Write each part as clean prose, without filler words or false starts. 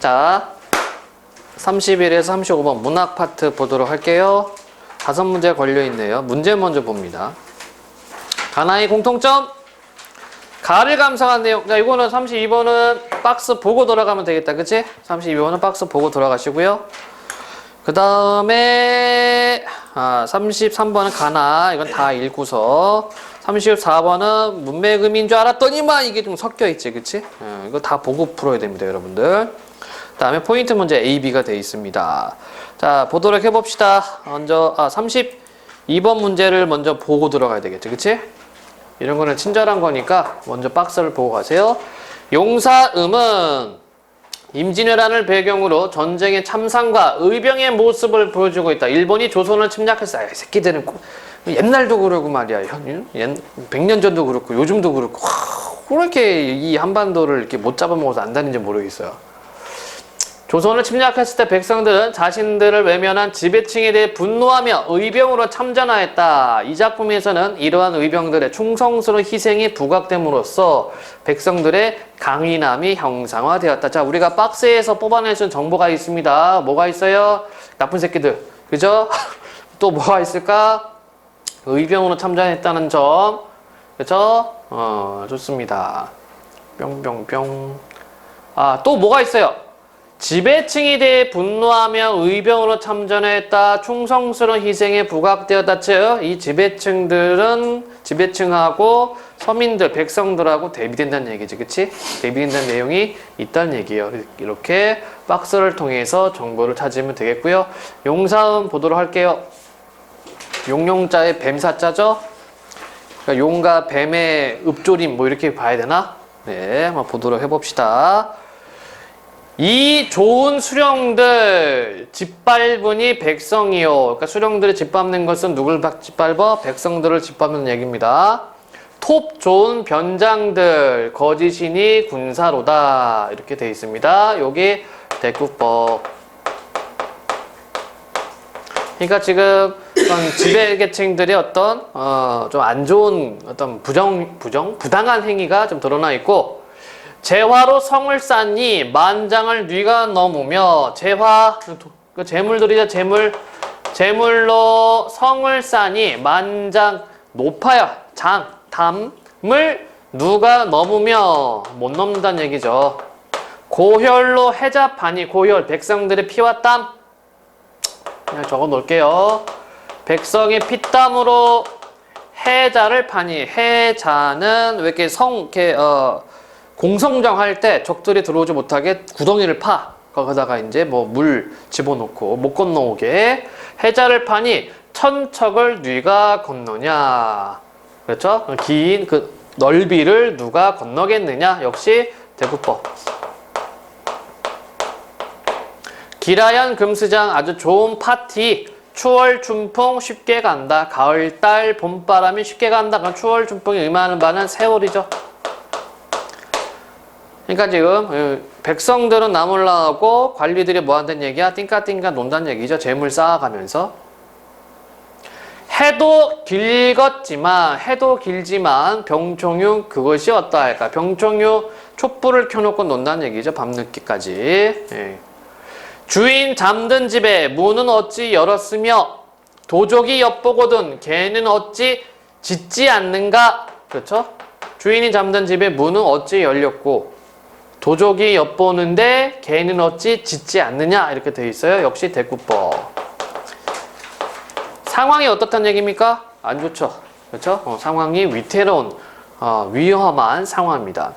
자, 31에서 35번 문학 파트 보도록 할게요. 5문제 걸려있네요. 문제 먼저 봅니다. 가나의 공통점? 가를 감상한 내용. 자, 이거는 32번은 박스 보고 돌아가면 되겠다. 그치? 32번은 박스 보고 돌아가시고요. 그 다음에 33번은 가나. 이건 다 읽고서 34번은 문맥음인 줄 알았더니만 이게 좀 섞여있지. 그치? 이거 다 보고 풀어야 됩니다, 여러분들. 그 다음에 포인트 문제 A, B가 되어 있습니다. 자, 보도록 해봅시다. 먼저 32번 문제를 먼저 보고 들어가야 되겠죠. 그치? 이런 거는 친절한 거니까 먼저 박스를 보고 가세요. 용사음은 임진왜란을 배경으로 전쟁의 참상과 의병의 모습을 보여주고 있다. 일본이 조선을 침략했어. 이 새끼들은 옛날도 그러고 말이야. 100년 전도 그렇고 요즘도 그렇고 왜 이렇게 이 한반도를 이렇게 못 잡아먹어서 안다는지 모르겠어요. 조선을 침략했을 때 백성들은 자신들을 외면한 지배층에 대해 분노하며 의병으로 참전하였다. 이 작품에서는 이러한 의병들의 충성스러운 희생이 부각됨으로써 백성들의 강인함이 형상화되었다. 자, 우리가 박스에서 뽑아낼 수 있는 정보가 있습니다. 뭐가 있어요? 나쁜 새끼들. 그죠? 또 뭐가 있을까? 의병으로 참전했다는 점. 그죠? 좋습니다. 뿅뿅뿅. 또 뭐가 있어요? 지배층에 대해 분노하며 의병으로 참전했다. 충성스러운 희생에 부각되었다. 즉, 이 지배층하고 서민들, 백성들하고 대비된다는 얘기지. 그치? 대비된다는 내용이 있다는 얘기예요. 이렇게 박스를 통해서 정보를 찾으면 되겠고요. 용사음 보도록 할게요. 용용자의 뱀사자죠? 그러니까 용과 뱀의 읍조림 뭐 이렇게 봐야 되나? 네, 한번 보도록 해봅시다. 이 좋은 수령들 짓밟으니 백성이요. 그러니까 수령들이 짓밟는 것은 누굴 짓밟아? 백성들을 짓밟는 얘기입니다. 톱 좋은 변장들 거짓이니 군사로다. 이렇게 되어 있습니다. 여기 대구법. 그러니까 지금 지배계층들의 어떤 좀 안 좋은 어떤 부당한 행위가 좀 드러나 있고, 재화로 성을 쌓니 만장을 뉘가 넘으며, 재화 그 재물들이죠. 재물로 성을 쌓니 만장 높아야 담을 누가 넘으며 못 넘는다는 얘기죠. 고혈로 해잡하니, 고혈 백성들의 피와 땀, 그냥 적어 놓을게요. 백성의 피땀으로 해자를 파니, 해자는 왜 이렇게 공성장 할 때 적들이 들어오지 못하게 구덩이를 파. 거기다가 이제 뭐 물 집어넣고 못 건너오게. 해자를 파니 천척을 누가 건너냐. 그렇죠? 긴 그 넓이를 누가 건너겠느냐. 역시 대구법. 기라연 금수장 아주 좋은 파티. 추월 춘풍 쉽게 간다. 가을달 봄바람이 쉽게 간다. 그럼 추월 춘풍이 의미하는 바는 세월이죠. 그러니까 지금 백성들은 나몰라하고 관리들이 뭐 한다는 얘기야? 띵까띵까 논다는 얘기죠. 재물 쌓아가면서. 해도 길지만 병총유 그것이 어떠할까? 병총유 촛불을 켜놓고 논다는 얘기죠. 밤늦게까지. 예. 주인 잠든 집에 문은 어찌 열었으며 도적이 엿보거든 개는 어찌 짖지 않는가? 그렇죠? 주인이 잠든 집에 문은 어찌 열렸고 도적이 엿보는데 개는 어찌 짖지 않느냐? 이렇게 되어 있어요. 역시 대구법. 상황이 어떻다는 얘기입니까? 안 좋죠. 그렇죠? 상황이 위태로운 위험한 상황입니다.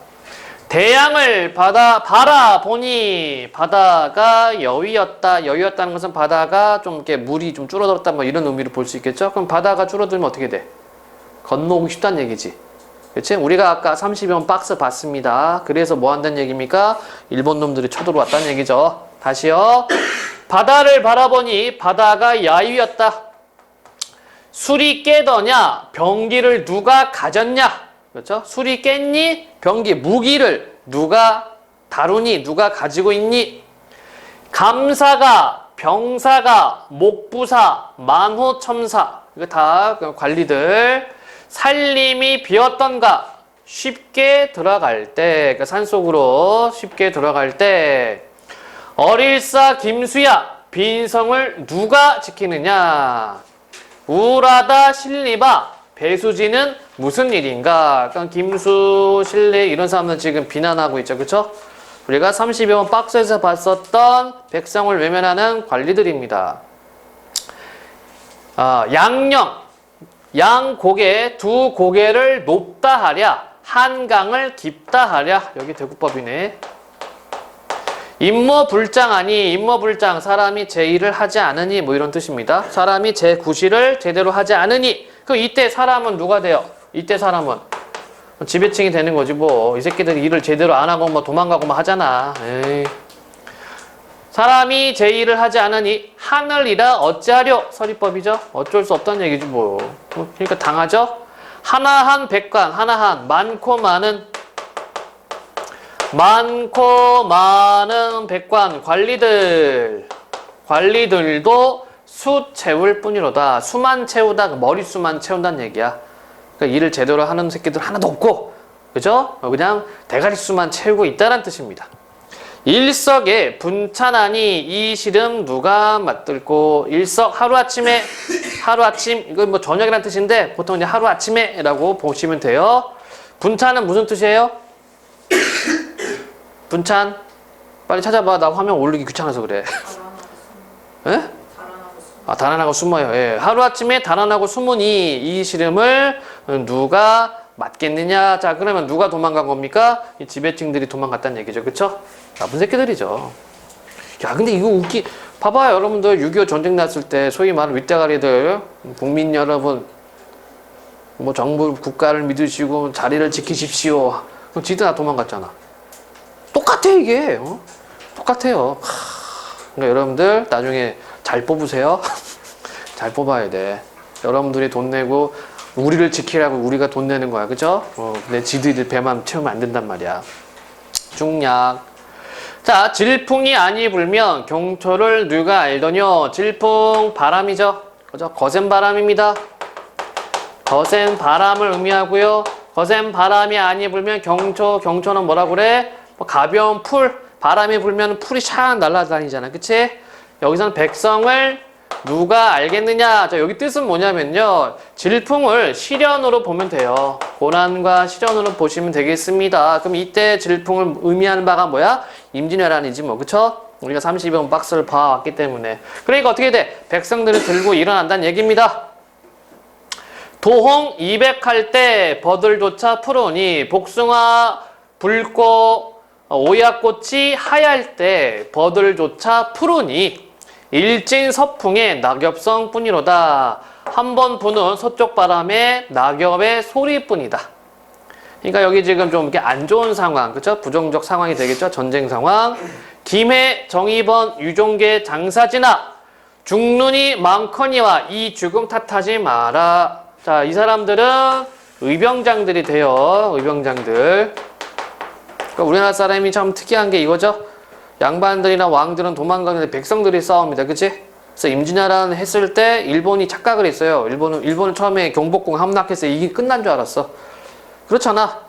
대양을 바라보니 바다가 여위였다. 여위였다는 것은 바다가 좀 이렇게 물이 좀 줄어들었다 뭐 이런 의미로 볼 수 있겠죠? 그럼 바다가 줄어들면 어떻게 돼? 건너오기 쉽다는 얘기지. 그치? 우리가 아까 30번 박스 봤습니다. 그래서 뭐 한다는 얘기입니까? 일본 놈들이 쳐들어왔다는 얘기죠. 다시요. 바다를 바라보니 바다가 야유였다. 술이 깨더냐? 병기를 누가 가졌냐? 그렇죠? 술이 깼니? 병기, 무기를 누가 다루니? 누가 가지고 있니? 감사가, 병사가, 목부사, 만호첨사. 이거 다 관리들. 살림이 비었던가? 쉽게 들어갈 때, 그러니까 산속으로 쉽게 들어갈 때, 어릴사 김수야 빈성을 누가 지키느냐. 우울하다 신리바 배수진은 무슨 일인가. 그러니까 김수, 신리 이런 사람들 지금 비난하고 있죠. 그쵸? 우리가 32번 박스에서 봤었던 백성을 외면하는 관리들입니다. 양령 양고개 두 고개를 높다 하랴 한강을 깊다 하랴. 여기 대국법이네. 임모불장하니 임모불장 사람이 제 일을 하지 않으니 뭐 이런 뜻입니다. 사람이 제 구실을 제대로 하지 않으니 그 이때 사람은 누가 돼요? 이때 사람은 지배층이 되는 거지 뭐. 이 새끼들이 일을 제대로 안 하고 뭐 도망가고 뭐 하잖아. 에이. 사람이 제 일을 하지 않으니 하늘이라 어찌하려. 서리법이죠. 어쩔 수 없다는 얘기지 뭐. 그러니까 당하죠. 하나한 백관 하나한 많고 많은 백관 관리들도 수 채울 뿐이로다. 수만 채우다 머릿수만 채운다는 얘기야. 그러니까 일을 제대로 하는 새끼들 하나도 없고 그죠? 그냥 대가리수만 채우고 있다는 뜻입니다. 일석에 분찬하니 이 시름 누가 맞들고. 일석 하루아침 이건 뭐 저녁이라는 뜻인데 보통 이제 하루아침에 라고 보시면 돼요. 분찬은 무슨 뜻이에요? 분찬 빨리 찾아봐. 나 화면 올리기 귀찮아서 그래. 예? 달아나고 숨어요. 예. 하루아침에 달아나고 숨으니 이 시름을 누가 맞겠느냐. 자 그러면 누가 도망간 겁니까? 이 지배층들이 도망갔다는 얘기죠. 그쵸? 나쁜 새끼들이죠. 야 근데 이거 봐봐요 여러분들. 6.25 전쟁 났을 때 소위 말하는 윗대가리들 국민 여러분 뭐 정부 국가를 믿으시고 자리를 지키십시오. 그럼 지들 다 도망갔잖아. 똑같아 이게. 똑같아요. 그러니까 여러분들 나중에 잘 뽑으세요. 잘 뽑아야 돼. 여러분들이 돈 내고 우리를 지키라고 우리가 돈 내는 거야. 그죠? 내 지들이 배만 채우면 안 된단 말이야. 중약. 자, 질풍이 아니 불면 경초를 누가 알더뇨. 질풍 바람이죠. 그죠? 거센 바람입니다. 거센 바람을 의미하고요. 거센 바람이 아니 불면 경초는 뭐라 그래? 뭐 가벼운 풀. 바람이 불면 풀이 샥 날아다니잖아. 그치? 여기서는 백성을 누가 알겠느냐. 자, 여기 뜻은 뭐냐면요. 질풍을 시련으로 보면 돼요. 고난과 시련으로 보시면 되겠습니다. 그럼 이때 질풍을 의미하는 바가 뭐야? 임진왜란이지 뭐. 그쵸? 우리가 32번 박스를 봐왔기 때문에. 그러니까 어떻게 돼? 백성들이 들고 일어난다는 얘기입니다. 도홍 200할 때 버들조차 푸르니 복숭아 붉고 오약꽃이 하얄 때 버들조차 푸르니 일진 서풍의 낙엽성 뿐이로다. 한 번 부는 서쪽 바람에 낙엽의 소리뿐이다. 그러니까 여기 지금 좀 이렇게 안 좋은 상황, 그렇죠? 부정적 상황이 되겠죠? 전쟁 상황. 김해, 정의번, 유종계, 장사지나 죽눈이 많거니와 이 죽음 탓하지 마라. 자, 이 사람들은 의병장들이 돼요. 의병장들. 그러니까 우리나라 사람이 참 특이한 게 이거죠. 양반들이나 왕들은 도망가는데 백성들이 싸웁니다. 그치? 그래서 임진왜란 했을 때 일본이 착각을 했어요. 일본은 처음에 경복궁 함락해서 이게 끝난 줄 알았어. 그렇잖아.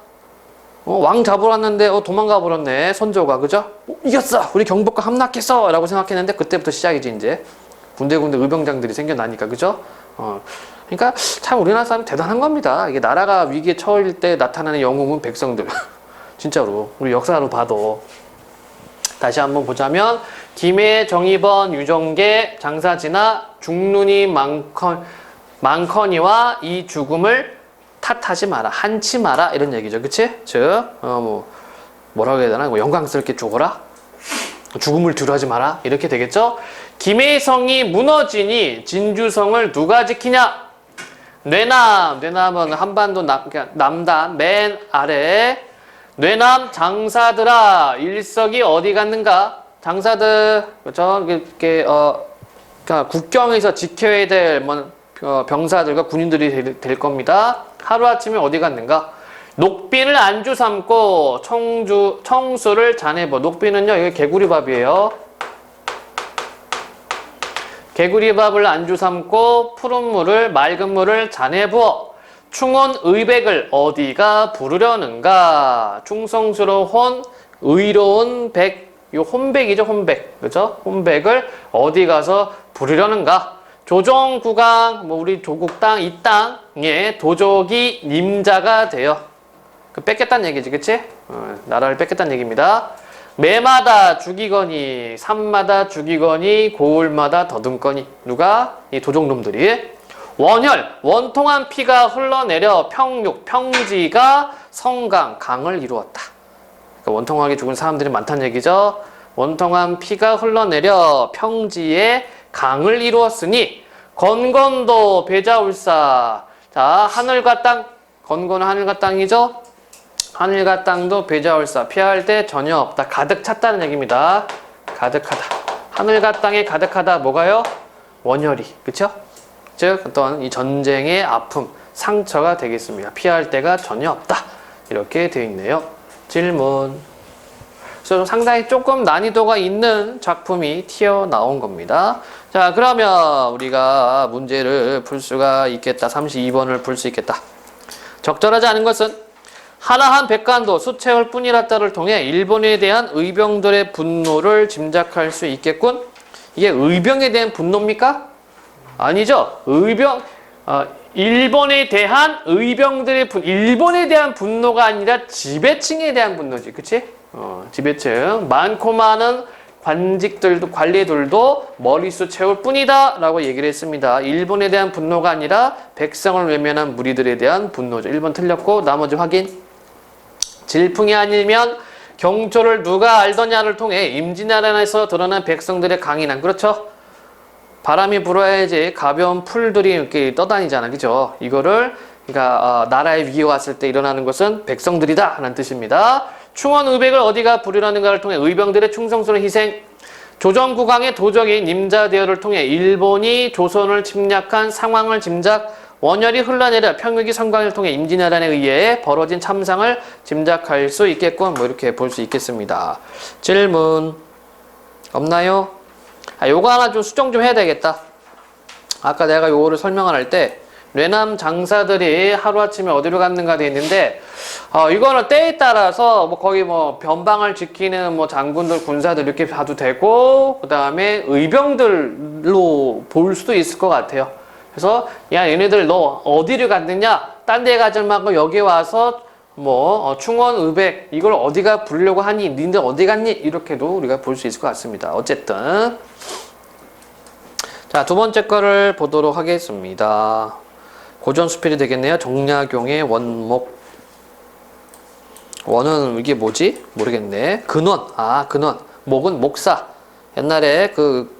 왕 잡으러 왔는데 도망가 버렸네. 선조가. 그죠? 이겼어. 우리 경복궁 함락했어. 라고 생각했는데 그때부터 시작이지 이제. 군데군데 의병장들이 생겨나니까. 그죠? 그러니까 참 우리나라 사람 대단한 겁니다. 이게 나라가 위기에 처할 때 나타나는 영웅은 백성들. 진짜로. 우리 역사로 봐도. 다시 한번 보자면 김해, 정의번, 유종계, 장사지나 죽눈이 많거니와 이 죽음을 탓하지 마라. 한치 마라. 이런 얘기죠. 그치? 즉 뭐라고 해야 되나? 영광스럽게 죽어라. 죽음을 두려워하지 마라. 이렇게 되겠죠? 김해성이 무너지니 진주성을 누가 지키냐? 뇌남은 한반도 남단 맨 아래 뇌남 장사들아 일석이 어디 갔는가? 장사들 그렇죠? 이렇게 그러니까 국경에서 지켜야 될 병사들과 군인들이 될 겁니다. 하루아침에 어디 갔는가? 녹빈을 안주 삼고 청수를 잔해버. 녹빈은요 이게 개구리밥이에요. 개구리밥을 안주 삼고 푸른 물을 맑은 물을 잔해 부어 충원 의백을 어디가 부르려는가. 충성스러운 의로운 백 요 혼백이죠, 혼백. 그죠? 혼백을 어디 가서 부리려는가? 조정국왕, 뭐 우리 조국 땅, 이 땅에 도적이 님자가 돼요. 그 뺏겠다는 얘기지, 그치? 나라를 뺏겠다는 얘기입니다. 매마다 죽이거니, 산마다 죽이거니, 고을마다 더듬거니. 누가? 이 도적놈들이. 원혈, 원통한 피가 흘러내려 평육, 평지가 성강, 강을 이루었다. 그러니까 원통하게 죽은 사람들이 많다는 얘기죠. 원통한 피가 흘러내려 평지에 강을 이루었으니 건건도 배자울사. 자, 하늘과 땅, 건건은 하늘과 땅이죠. 하늘과 땅도 배자울사. 피할 데 전혀 없다. 가득 찼다는 얘기입니다. 가득하다. 하늘과 땅에 가득하다. 뭐가요? 원혈이. 그쵸? 즉 어떤 이 전쟁의 아픔, 상처가 되겠습니다. 피할 데가 전혀 없다. 이렇게 되어 있네요. 질문. 그래서 상당히 조금 난이도가 있는 작품이 튀어나온 겁니다. 자, 그러면 우리가 문제를 풀 수가 있겠다. 32번을 풀 수 있겠다. 적절하지 않은 것은 하나한 백관도 수채울 뿐이라다를 통해 일본에 대한 의병들의 분노를 짐작할 수 있겠군. 이게 의병에 대한 분노입니까? 아니죠. 일본에 대한 의병들의 일본에 대한 분노가 아니라 지배층에 대한 분노지. 그치? 지배층. 많고 많은 관직들도, 관리들도 머릿수 채울 뿐이다. 라고 얘기를 했습니다. 일본에 대한 분노가 아니라 백성을 외면한 무리들에 대한 분노죠. 1번 틀렸고, 나머지 확인. 질풍이 아니면 경초를 누가 알더냐를 통해 임진왜란에서 드러난 백성들의 강인함. 그렇죠? 바람이 불어야지 가벼운 풀들이 이렇게 떠다니잖아. 그죠? 이거를, 그러니까, 나라의 위기가 왔을 때 일어나는 것은 백성들이다. 라는 뜻입니다. 충원 의백을 어디가 부리라는가를 통해 의병들의 충성스러운 희생, 조정국왕의 도적인 님자대여를 통해 일본이 조선을 침략한 상황을 짐작, 원혈이 흘러내려 평육이 성광을 통해 임진왜란에 의해 벌어진 참상을 짐작할 수 있겠군. 뭐 이렇게 볼 수 있겠습니다. 질문 없나요? 요거 하나 좀 수정 좀 해야 되겠다. 아까 내가 요거를 설명을 할 때 뇌남 장사들이 하루아침에 어디로 갔는가 돼 있는데 이거는 때에 따라서 뭐 거기 뭐 변방을 지키는 뭐 장군들 군사들 이렇게 봐도 되고 그 다음에 의병들로 볼 수도 있을 것 같아요. 그래서 야 얘네들 너 어디를 갔느냐? 딴 데 가지 말고 여기 와서 뭐 충원 의백 이걸 어디가 부르려고 하니? 니들 어디 갔니? 이렇게도 우리가 볼 수 있을 것 같습니다. 어쨌든 자, 두 번째 거를 보도록 하겠습니다. 고전수필이 되겠네요. 정약용의 원목. 원은 이게 뭐지? 모르겠네. 근원. 근원. 목은 목사. 옛날에 그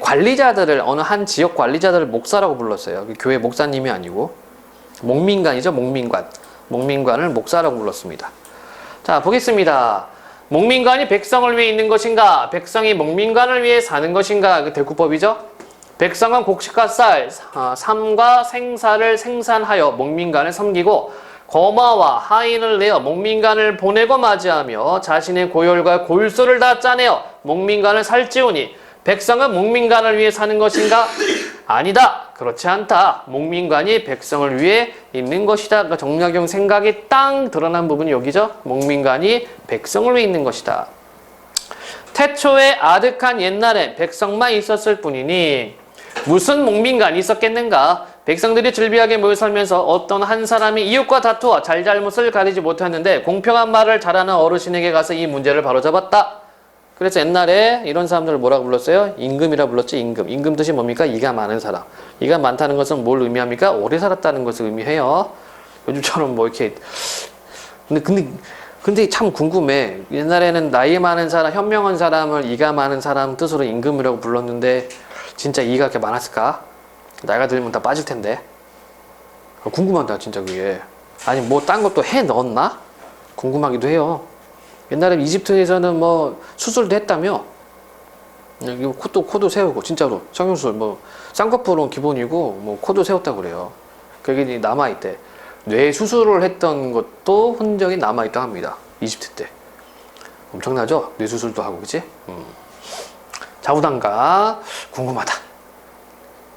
관리자들을 어느 한 지역 관리자들을 목사라고 불렀어요. 교회 목사님이 아니고 목민관이죠. 목민관. 목민관을 목사라고 불렀습니다. 자, 보겠습니다. 목민관이 백성을 위해 있는 것인가? 백성이 목민관을 위해 사는 것인가? 그 대구법이죠. 백성은 곡식과 쌀, 삶과 생사를 생산하여 목민관을 섬기고 거마와 하인을 내어 목민관을 보내고 맞이하며 자신의 고열과 골소를 다 짜내어 목민관을 살찌우니 백성은 목민관을 위해 사는 것인가? 아니다. 그렇지 않다. 목민관이 백성을 위해 있는 것이다. 그러니까 정약용 생각이 땅 드러난 부분이 여기죠. 목민관이 백성을 위해 있는 것이다. 태초에 아득한 옛날에 백성만 있었을 뿐이니 무슨 목민관이 있었겠는가? 백성들이 즐비하게 모여 살면서 어떤 한 사람이 이웃과 다투어 잘잘못을 가리지 못했는데 공평한 말을 잘하는 어르신에게 가서 이 문제를 바로잡았다. 그래서 옛날에 이런 사람들을 뭐라고 불렀어요? 임금이라 불렀지. 임금. 임금 뜻이 뭡니까? 이가 많은 사람. 이가 많다는 것은 뭘 의미합니까? 오래 살았다는 것을 의미해요. 요즘처럼 뭐 이렇게 근데 참 궁금해. 옛날에는 나이 많은 사람, 현명한 사람을 이가 많은 사람 뜻으로 임금이라고 불렀는데 진짜 이가 그렇게 많았을까? 나이가 들면 다 빠질 텐데. 궁금하다 진짜 그게. 아니 뭐 딴 것도 해 넣었나? 궁금하기도 해요. 옛날에 이집트에서는 뭐 수술도 했다며. 코도 세우고 진짜로 성형수술 뭐 쌍꺼풀은 기본이고 뭐 코도 세웠다고 그래요. 그게 남아있대. 뇌 수술을 했던 것도 흔적이 남아있다고 합니다. 이집트 때. 엄청나죠? 뇌 수술도 하고 그치? 좌우단가 궁금하다.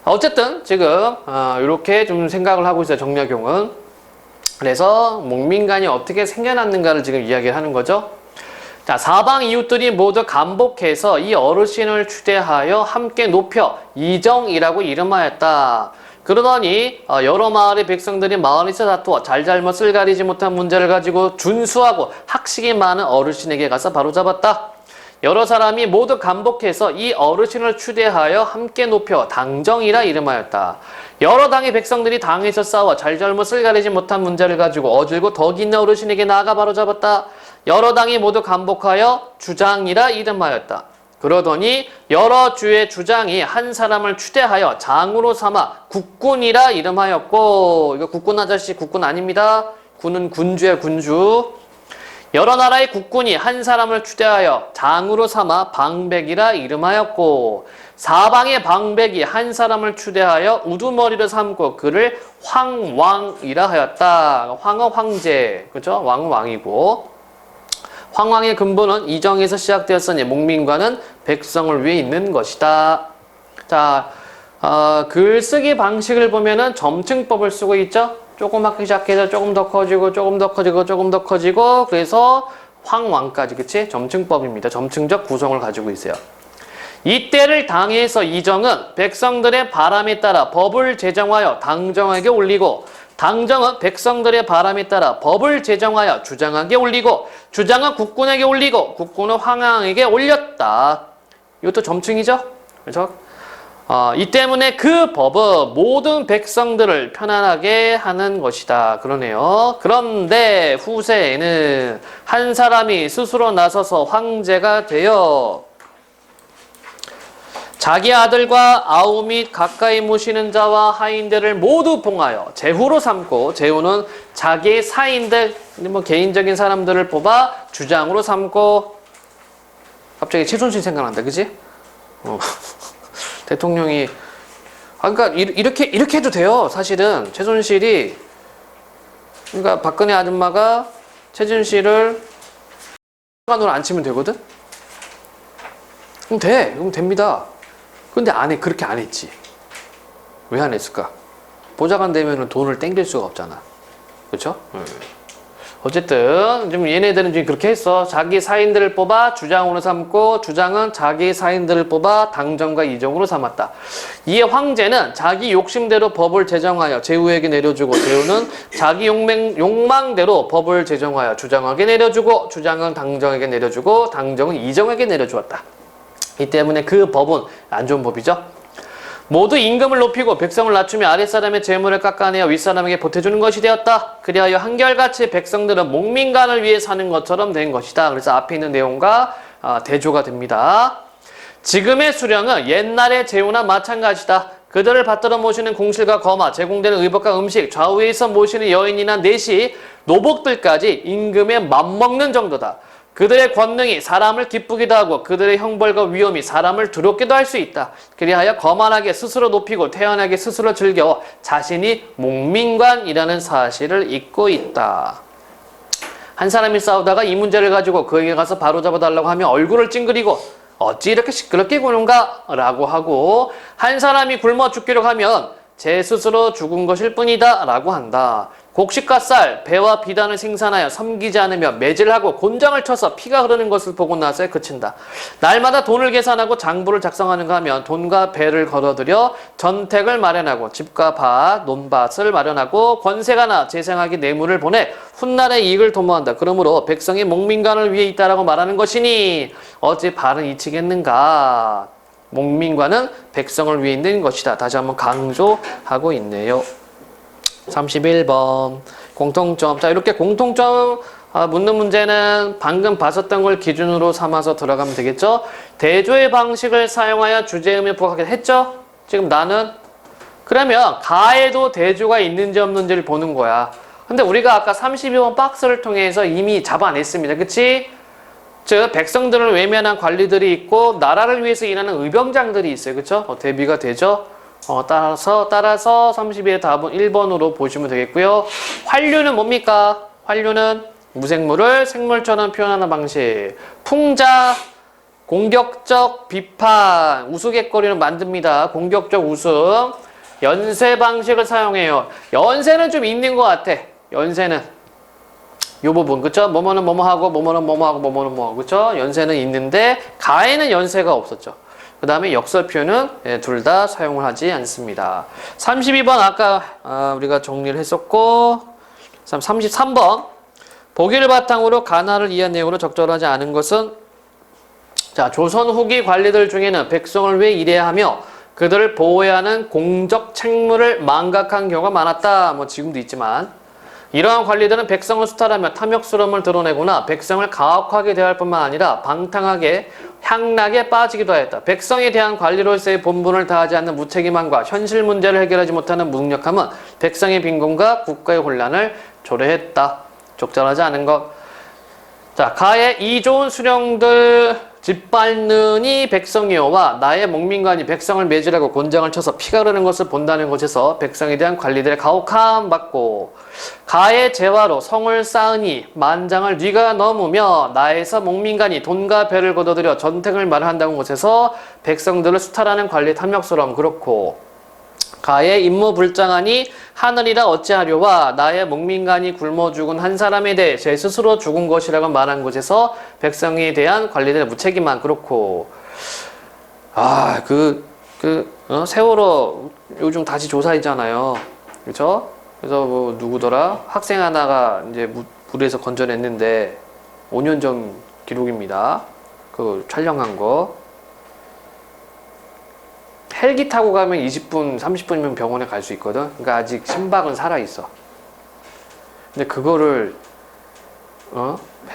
어쨌든 지금 이렇게 좀 생각을 하고 있어요. 정약용은. 그래서 목민관이 어떻게 생겨났는가를 지금 이야기를 하는 거죠. 자, 사방 이웃들이 모두 감복해서 이 어르신을 추대하여 함께 높여 이정이라고 이름하였다. 그러더니 여러 마을의 백성들이 마을에서 다투어 잘잘못을 가리지 못한 문제를 가지고 준수하고 학식이 많은 어르신에게 가서 바로잡았다. 여러 사람이 모두 감복해서 이 어르신을 추대하여 함께 높여 당정이라 이름하였다. 여러 당의 백성들이 당에서 싸워 잘잘못을 가리지 못한 문제를 가지고 어질고 덕이 있는 어르신에게 나아가 바로잡았다. 여러 당이 모두 감복하여 주장이라 이름하였다. 그러더니 여러 주의 주장이 한 사람을 추대하여 장으로 삼아 국군이라 이름하였고, 이거 국군 아저씨 국군 아닙니다. 군은 군주야, 군주. 여러 나라의 국군이 한 사람을 추대하여 장으로 삼아 방백이라 이름하였고, 사방의 방백이 한 사람을 추대하여 우두머리로 삼고 그를 황왕이라 하였다. 황은 황제, 그죠? 왕은 왕이고. 황왕의 근본은 이정에서 시작되었으니 목민관은 백성을 위해 있는 것이다. 자, 글쓰기 방식을 보면은 점층법을 쓰고 있죠? 조그맣게 시작해서 조금 더 커지고 조금 더 커지고 조금 더 커지고, 그래서 황왕까지, 그치? 점층법입니다. 점층적 구성을 가지고 있어요. 이때를 당해서 이정은 백성들의 바람에 따라 법을 제정하여 당정에게 올리고, 당정은 백성들의 바람에 따라 법을 제정하여 주장에게 올리고, 주장은 국군에게 올리고, 국군은 황왕에게 올렸다. 이것도 점층이죠? 그렇죠? 이 때문에 그 법은 모든 백성들을 편안하게 하는 것이다. 그러네요. 그런데 후세에는 한 사람이 스스로 나서서 황제가 되어 자기 아들과 아우 및 가까이 모시는 자와 하인들을 모두 봉하여 제후로 삼고, 제후는 자기의 사인들, 뭐 개인적인 사람들을 뽑아 주장으로 삼고. 갑자기 최순실 생각난다, 그지? 대통령이, 그러니까 이렇게 해도 돼요. 사실은 최순실이, 그러니까 박근혜 아줌마가 최순실을 으로 안 치면 되거든. 그럼 됩니다. 근데 그렇게 안 했지. 왜 안 했을까? 보좌관 되면은 돈을 땡길 수가 없잖아. 그렇죠? 어쨌든 좀 얘네들은 지금 그렇게 했어. 자기 사인들을 뽑아 주장으로 삼고, 주장은 자기 사인들을 뽑아 당정과 이정으로 삼았다. 이에 황제는 자기 욕심대로 법을 제정하여 제후에게 내려주고, 제후는 자기 욕망대로 법을 제정하여 주장에게 내려주고, 주장은 당정에게 내려주고, 당정은 이정에게 내려주었다. 이 때문에 그 법은 안 좋은 법이죠. 모두 임금을 높이고 백성을 낮추며 아랫사람의 재물을 깎아내어 윗사람에게 보태주는 것이 되었다. 그리하여 한결같이 백성들은 목민관을 위해 사는 것처럼 된 것이다. 그래서 앞에 있는 내용과 대조가 됩니다. 지금의 수령은 옛날의 제후나 마찬가지다. 그들을 받들어 모시는 공실과 거마, 제공되는 의복과 음식, 좌우에서 모시는 여인이나 내시, 노복들까지 임금에 맘먹는 정도다. 그들의 권능이 사람을 기쁘기도 하고 그들의 형벌과 위험이 사람을 두렵기도 할 수 있다. 그리하여 거만하게 스스로 높이고 태연하게 스스로 즐겨 자신이 목민관이라는 사실을 잊고 있다. 한 사람이 싸우다가 이 문제를 가지고 그에게 가서 바로잡아달라고 하면 얼굴을 찡그리고 어찌 이렇게 시끄럽게 구는가? 라고 하고, 한 사람이 굶어 죽기로 하면 제 스스로 죽은 것일 뿐이다 라고 한다. 곡식과 쌀, 배와 비단을 생산하여 섬기지 않으며 매질하고 곤장을 쳐서 피가 흐르는 것을 보고 나서야 그친다. 날마다 돈을 계산하고 장부를 작성하는가 하면 돈과 배를 걸어들여 전택을 마련하고 집과 밭, 논밭을 마련하고 권세가나 재생하기 뇌물을 보내 훗날의 이익을 도모한다. 그러므로 백성이 목민관을 위해 있다라고 말하는 것이니 어찌 바른 이치겠는가. 목민관은 백성을 위해 있는 것이다. 다시 한번 강조하고 있네요. 31번 공통점. 자, 이렇게 공통점 묻는 문제는 방금 봤었던 걸 기준으로 삼아서 들어가면 되겠죠. 대조의 방식을 사용하여 주제음에 부각하게 했죠. 지금 나는, 그러면 가에도 대조가 있는지 없는지를 보는 거야. 근데 우리가 아까 32번 박스를 통해서 이미 잡아냈습니다. 그치? 즉 백성들을 외면한 관리들이 있고 나라를 위해서 일하는 의병장들이 있어요. 그쵸? 대비가 되죠. 따라서 32의 답은 1번으로 보시면 되겠고요. 환류는 뭡니까? 환류는 무생물을 생물처럼 표현하는 방식. 풍자, 공격적 비판, 우스갯거리를 만듭니다. 공격적 웃음. 연세 방식을 사용해요. 연세는 좀 있는 것 같아. 연세는 요 부분, 그쵸? 뭐뭐는 뭐뭐하고, 뭐뭐는 뭐뭐하고, 뭐뭐는 뭐하고, 그쵸? 연세는 있는데, 가에는 연세가 없었죠. 그 다음에 역설표는 둘 다 사용을 하지 않습니다. 32번 아까 우리가 정리를 했었고, 33번. 보기를 바탕으로 가나를 이해한 내용으로 적절하지 않은 것은, 자, 조선 후기 관리들 중에는 백성을 위해 일해야 하며 그들을 보호해야 하는 공적 책무를 망각한 경우가 많았다. 뭐 지금도 있지만, 이러한 관리들은 백성을 수탈하며 탐욕스러움을 드러내거나 백성을 가혹하게 대할 뿐만 아니라 방탕하게 향락에 빠지기도 하였다. 백성에 대한 관리로서의 본분을 다하지 않는 무책임함과 현실 문제를 해결하지 못하는 무능력함은 백성의 빈곤과 국가의 혼란을 초래했다. 적절하지 않은 것. 자, 가의 이 좋은 수령들 짓밟느니 백성이여와 나의 목민관이 백성을 매질하고 곤장을 쳐서 피가 흐르는 것을 본다는 것에서 백성에 대한 관리들의 가혹함 받고, 가의 재화로 성을 쌓으니 만장을 네가 넘으며 나에서 목민관이 돈과 배를 걷어들여 전택을 마련한다는 것에서 백성들을 수탈하는 관리 탐욕스러움 그렇고, 가의 임무 불장하니 하늘이라 어찌하려와 나의 목민간이 굶어 죽은 한 사람에 대해 제 스스로 죽은 것이라고 말한 곳에서 백성에 대한 관리들의 무책임함 그렇고, 세월호 요즘 다시 조사했잖아요. 그렇죠? 그래서 뭐 누구더라? 학생 하나가 이제 물에서 건져냈는데 5년 전 기록입니다. 그 촬영한 거. 헬기 타고 가면 20분, 30분이면 병원에 갈 수 있거든. 그러니까 아직 심박은 살아있어. 근데 그거를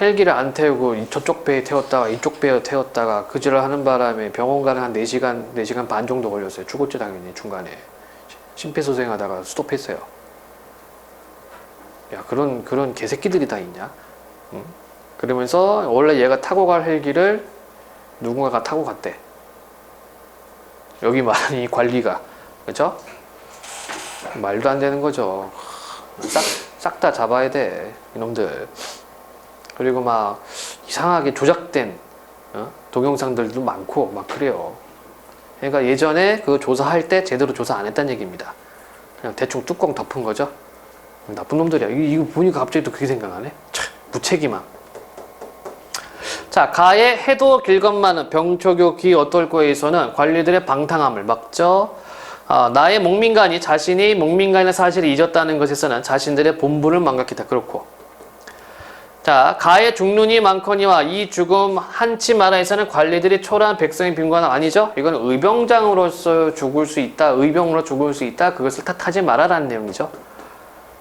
헬기를 안 태우고 저쪽 배에 태웠다가 이쪽 배에 태웠다가 그지를 하는 바람에 병원 가는 한 4시간 반 정도 걸렸어요. 죽었죠 당연히 중간에. 심폐소생하다가 스톱했어요. 야, 그런 개새끼들이 다 있냐? 응? 그러면서 원래 얘가 타고 갈 헬기를 누군가가 타고 갔대. 여기 말하는 이 관리가. 그쵸? 말도 안 되는 거죠. 싹 다 잡아야 돼. 이놈들. 그리고 막 이상하게 조작된 동영상들도 많고 막 그래요. 그러니까 예전에 그 조사할 때 제대로 조사 안 했다는 얘기입니다. 그냥 대충 뚜껑 덮은 거죠. 나쁜 놈들이야. 이거 보니까 갑자기 또 그게 생각나네. 참, 무책임함. 자, 가의 해도 길건만은 병초교 기 어떨거에서는 관리들의 방탕함을 막죠. 나의 목민간이 자신이 목민간의 사실을 잊었다는 것에서는 자신들의 본분을 망각했다. 그렇고, 자, 가의 죽눈이 많거니와 이 죽음 한치 마라에서는 관리들이 초라한 백성의 빈곤은 아니죠. 이건 의병장으로서 죽을 수 있다. 의병으로 죽을 수 있다. 그것을 탓하지 말아라는 내용이죠.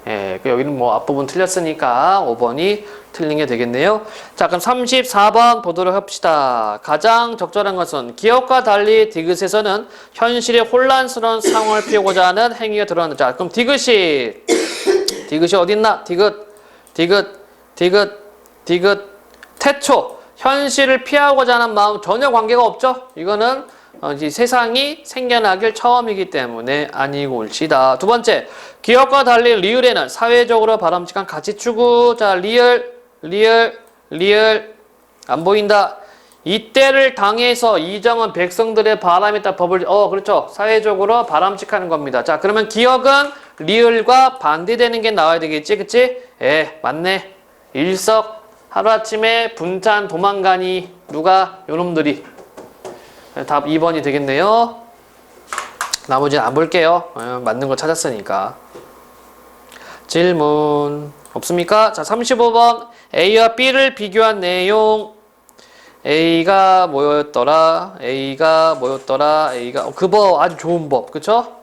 예, 여기는 뭐 앞부분 틀렸으니까 5번이 틀린 게 되겠네요. 자, 그럼 34번 보도록 합시다. 가장 적절한 것은 기억과 달리 디귿에서는 현실의 혼란스러운 상황을 피우고자 하는 행위가 드러난다. 자, 그럼 디귿이 어딨나? 디귿 태초. 현실을 피하고자 하는 마음 전혀 관계가 없죠. 이거는 이제 세상이 생겨나길 처음이기 때문에 아니고 옳시다. 두 번째, 기억과 달리 리을에는 사회적으로 바람직한 가치 추구. 자, 리을 안 보인다. 이때를 당해서 이정은 백성들의 바람에 따라 법을 그렇죠. 사회적으로 바람직한 겁니다. 자, 그러면 기억은 리을과 반대되는 게 나와야 되겠지, 그치? 예, 맞네. 일석 하루아침에 분찬 도망가니 누가? 요놈들이. 답 2번이 되겠네요. 나머지는 안 볼게요. 맞는 거 찾았으니까. 질문 없습니까? 자, 35번 A와 B를 비교한 내용. A가 뭐였더라? 그 법 아주 좋은 법, 그쵸?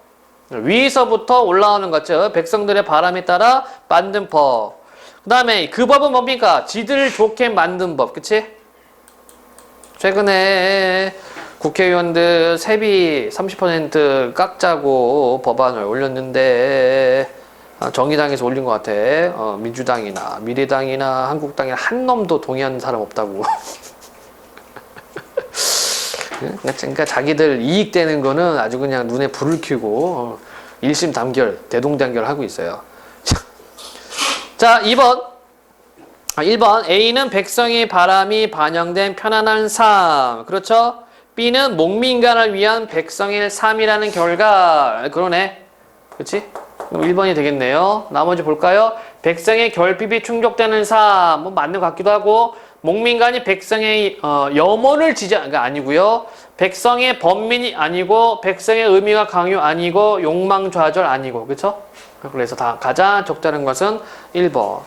위에서부터 올라오는 거죠. 백성들의 바람에 따라 만든 법. 그 다음에 그 법은 뭡니까? 지들 좋게 만든 법, 그치? 최근에 국회의원들 세비 30% 깎자고 법안을 올렸는데 정의당에서 올린 것 같아. 민주당이나 미래당이나 한국당이나 한 놈도 동의하는 사람 없다고. 그러니까 자기들 이익되는 거는 아주 그냥 눈에 불을 켜고 일심단결, 대동단결 하고 있어요. 자, 1번 A는 백성의 바람이 반영된 편안한 삶. 그렇죠? B는 목민간을 위한 백성의 삶이라는 결과. 그러네. 그렇지? 그럼 1번이 되겠네요. 나머지 볼까요? 백성의 결핍이 충족되는 삶, 뭐 맞는 것 같기도 하고, 목민간이 백성의 염원을 그러니까 아니고요. 백성의 번민이 아니고, 백성의 의미가 강요 아니고, 욕망 좌절 아니고, 그렇죠? 그래서 다 가장 적절한 것은 1번.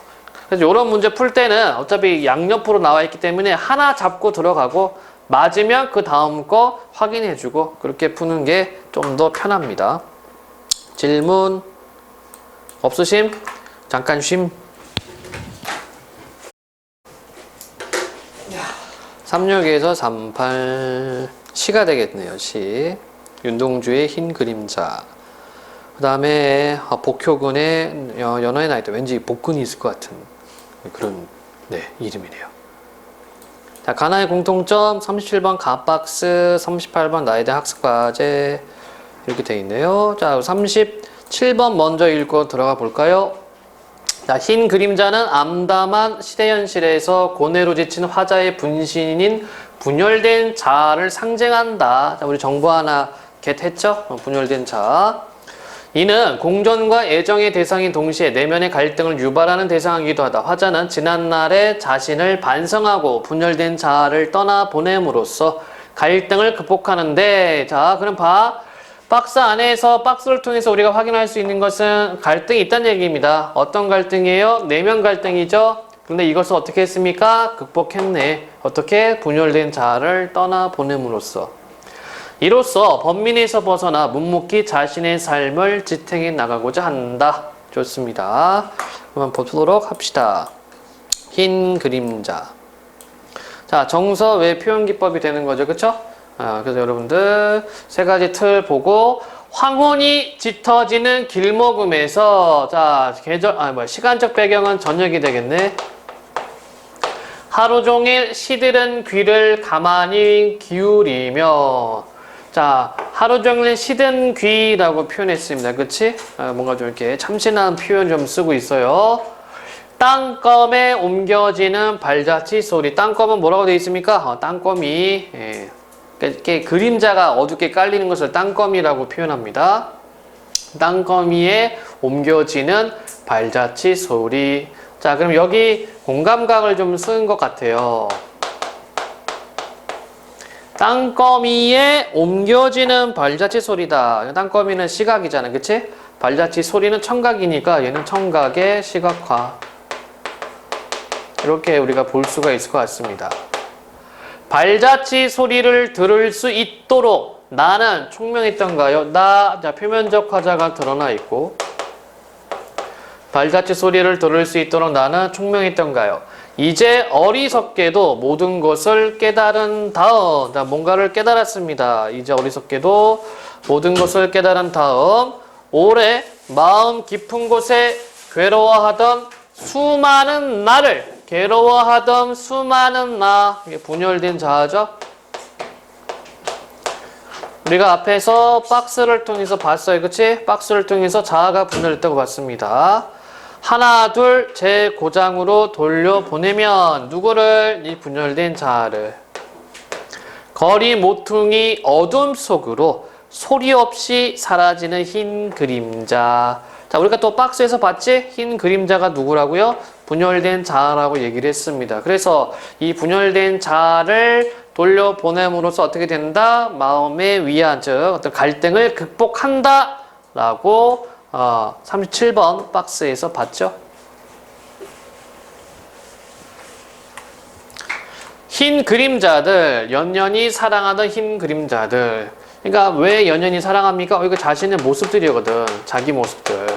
그래서 이런 문제 풀 때는 어차피 양옆으로 나와 있기 때문에 하나 잡고 들어가고, 맞으면 그 다음 거 확인해주고, 그렇게 푸는 게 좀 더 편합니다. 질문 없으심? 잠깐 쉼. 36에서 38 시가 되겠네요. 시. 윤동주의 흰 그림자. 그 다음에 복효근의 연어의 나이트. 왠지 복근이 있을 것 같은 그런 이름이네요. 자, 가나의 공통점 37번 가박스, 38번 나이대 학습과제 이렇게 되어 있네요. 자, 37번 먼저 읽고 들어가 볼까요? 자, 흰 그림자는 암담한 시대현실에서 고뇌로 지친 화자의 분신인 분열된 자아를 상징한다. 자, 우리 정보 하나 겟했죠? 분열된 자아. 이는 공존과 애정의 대상인 동시에 내면의 갈등을 유발하는 대상이기도 하다. 화자는 지난날의 자신을 반성하고 분열된 자아를 떠나보냄으로써 갈등을 극복하는데, 자, 그럼 박스 안에서 박스를 통해서 우리가 확인할 수 있는 것은 갈등이 있다는 얘기입니다. 어떤 갈등이에요? 내면 갈등이죠. 근데 이것을 어떻게 했습니까? 극복했네. 어떻게? 분열된 자아를 떠나보냄으로써. 이로써 번민에서 벗어나 묵묵히 자신의 삶을 지탱해 나가고자 한다. 좋습니다. 한번 보도록 합시다. 흰 그림자. 자, 정서 외 표현 기법이 되는 거죠. 그쵸? 그래서 여러분들 세 가지 틀 보고 황혼이 짙어지는 길목음에서 자, 시간적 배경은 저녁이 되겠네. 하루 종일 시들은 귀를 가만히 기울이며 자, 하루 종일 시든 귀라고 표현했습니다. 그치? 뭔가 좀 이렇게 참신한 표현 좀 쓰고 있어요. 땅검에 옮겨지는 발자취 소리. 땅검은 뭐라고 되어 있습니까? 땅검이. 예. 이렇게 그림자가 어둡게 깔리는 것을 땅거미라고 표현합니다. 땅거미에 옮겨지는 발자취 소리. 자, 그럼 여기 공감각을 좀 쓴 것 같아요. 땅거미에 옮겨지는 발자취 소리다. 땅거미는 시각이잖아, 그치? 발자취 소리는 청각이니까 얘는 청각의 시각화. 이렇게 우리가 볼 수가 있을 것 같습니다. 발자취 소리를 들을 수 있도록 나는 총명했던가요? 자, 표면적 화자가 드러나 있고 발자취 소리를 들을 수 있도록 나는 총명했던가요? 이제 어리석게도 모든 것을 깨달은 다음 자, 뭔가를 깨달았습니다. 이제 어리석게도 모든 것을 깨달은 다음 오래 마음 깊은 곳에 괴로워하던 수많은 나를 괴로워하던 수많은 나 이게 분열된 자아죠. 우리가 앞에서 박스를 통해서 봤어요. 그치? 박스를 통해서 자아가 분열했다고 봤습니다. 하나 둘 제 고장으로 돌려보내면 누구를? 이 분열된 자아를. 거리 모퉁이 어둠 속으로 소리 없이 사라지는 흰 그림자. 자, 우리가 또 박스에서 봤지? 흰 그림자가 누구라고요? 분열된 자아라고 얘기를 했습니다. 그래서 이 분열된 자아를 돌려보냄으로써 어떻게 된다? 마음의 위안, 즉 어떤 갈등을 극복한다 라고 37번 박스에서 봤죠. 흰 그림자들, 연연히 사랑하던 흰 그림자들. 그러니까 왜 연연히 사랑합니까? 이거 자신의 모습들이거든. 자기 모습들.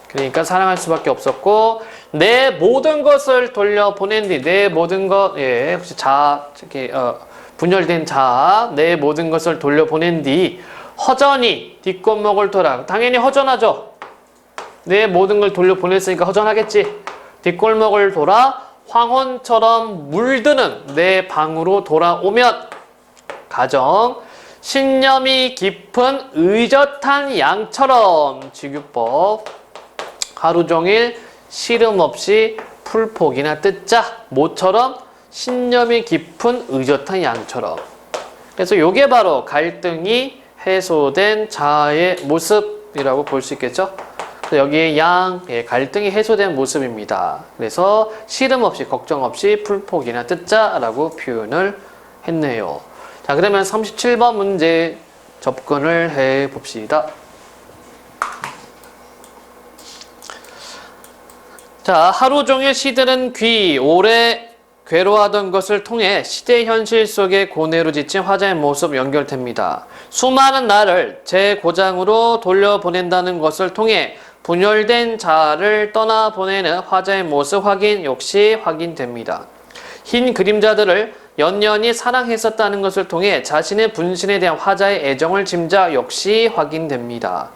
그러니까 사랑할 수밖에 없었고 내 모든 것을 돌려보낸 뒤 내 모든 것, 예, 혹시 분열된 자아, 내 모든 것을 돌려보낸 뒤 허전히 뒷골목을 돌아. 당연히 허전하죠. 내 모든 걸 돌려보냈으니까 허전하겠지. 뒷골목을 돌아 황혼처럼 물드는 내 방으로 돌아오면 가정 신념이 깊은 의젓한 양처럼 지규법 하루 종일 시름 없이 풀포기나 뜯자 모처럼 신념이 깊은 의젓한 양처럼. 그래서 이게 바로 갈등이 해소된 자아의 모습이라고 볼 수 있겠죠. 여기에 갈등이 해소된 모습입니다. 그래서 시름 없이 걱정 없이 풀포기나 뜯자라고 표현을 했네요. 자, 그러면 37번 문제 접근을 해 봅시다. 자, 하루 종일 시들은 귀, 오래 괴로워하던 것을 통해 시대 현실 속의 고뇌로 지친 화자의 모습 연결됩니다. 수많은 날을 제 고장으로 돌려보낸다는 것을 통해 분열된 자아를 떠나보내는 화자의 모습 역시 확인됩니다. 흰 그림자들을 연연히 사랑했었다는 것을 통해 자신의 분신에 대한 화자의 애정을 짐작 역시 확인됩니다.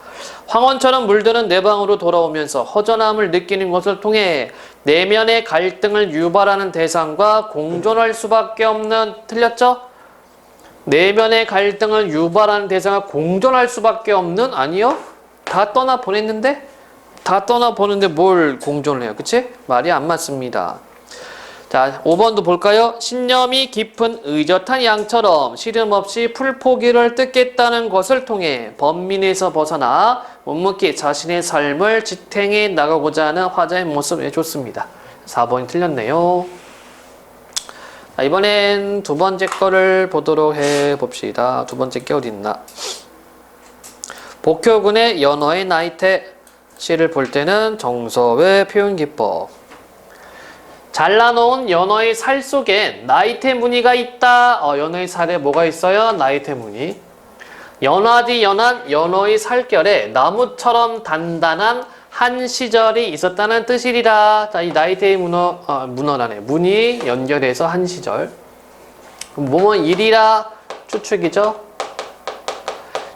황혼처럼 물드는 내 방으로 돌아오면서 허전함을 느끼는 것을 통해 내면의 갈등을 유발하는 대상과 공존할 수밖에 없는, 틀렸죠? 내면의 갈등을 유발하는 대상과 공존할 수밖에 없는, 아니요? 다 떠나보냈는데? 다 떠나보는데 뭘 공존을 해요? 그치? 말이 안 맞습니다. 자, 5번도 볼까요? 신념이 깊은 의젓한 양처럼 시름 없이 풀포기를 뜯겠다는 것을 통해 번민에서 벗어나 묵묵히 자신의 삶을 지탱해 나가고자 하는 화자의 모습이 좋습니다. 4번이 틀렸네요. 자, 이번엔 두 번째 거를 보도록 해봅시다. 두 번째 게 어딨나? 복효군의 연어의 나이테 시를 볼 때는 정서의 표현기법. 잘라놓은 연어의 살 속에 나이테 무늬가 있다. 연어의 살에 뭐가 있어요? 나이테 무늬. 연하디 연한 연어의 살결에 나무처럼 단단한 한 시절이 있었다는 뜻이리라. 자, 이 나이테의 문어라네. 무늬 연결해서 한 시절. 뭐뭐 일이라 추측이죠.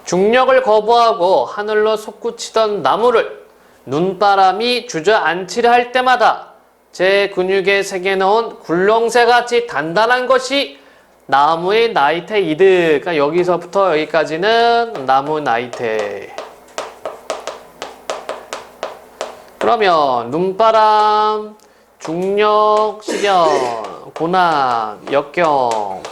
중력을 거부하고 하늘로 솟구치던 나무를 눈바람이 주저앉히려 할 때마다 제 근육에 새겨놓은 굴렁쇠같이 단단한 것이 나무의 나이테이드. 그러니까 여기서부터 여기까지는 나무 나이테. 그러면 눈바람, 중력, 시련, 고난, 역경.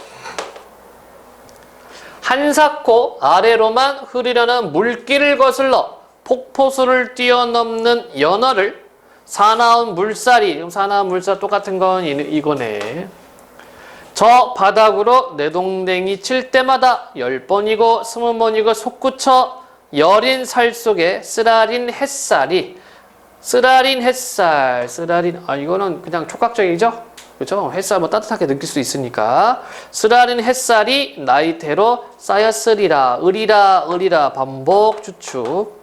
한사코 아래로만 흐르려는 물길을 거슬러 폭포수를 뛰어넘는 연어를 사나운 물살이, 사나운 물살 똑같은 건 이거네. 저 바닥으로 내동댕이 칠 때마다 10번이고 20번이고 솟구쳐 여린 살 속에 쓰라린 햇살, 이거는 그냥 촉각적이죠? 그렇죠? 햇살 뭐 따뜻하게 느낄 수 있으니까. 쓰라린 햇살이 나이테로 쌓였으리라, 으리라, 반복 추측.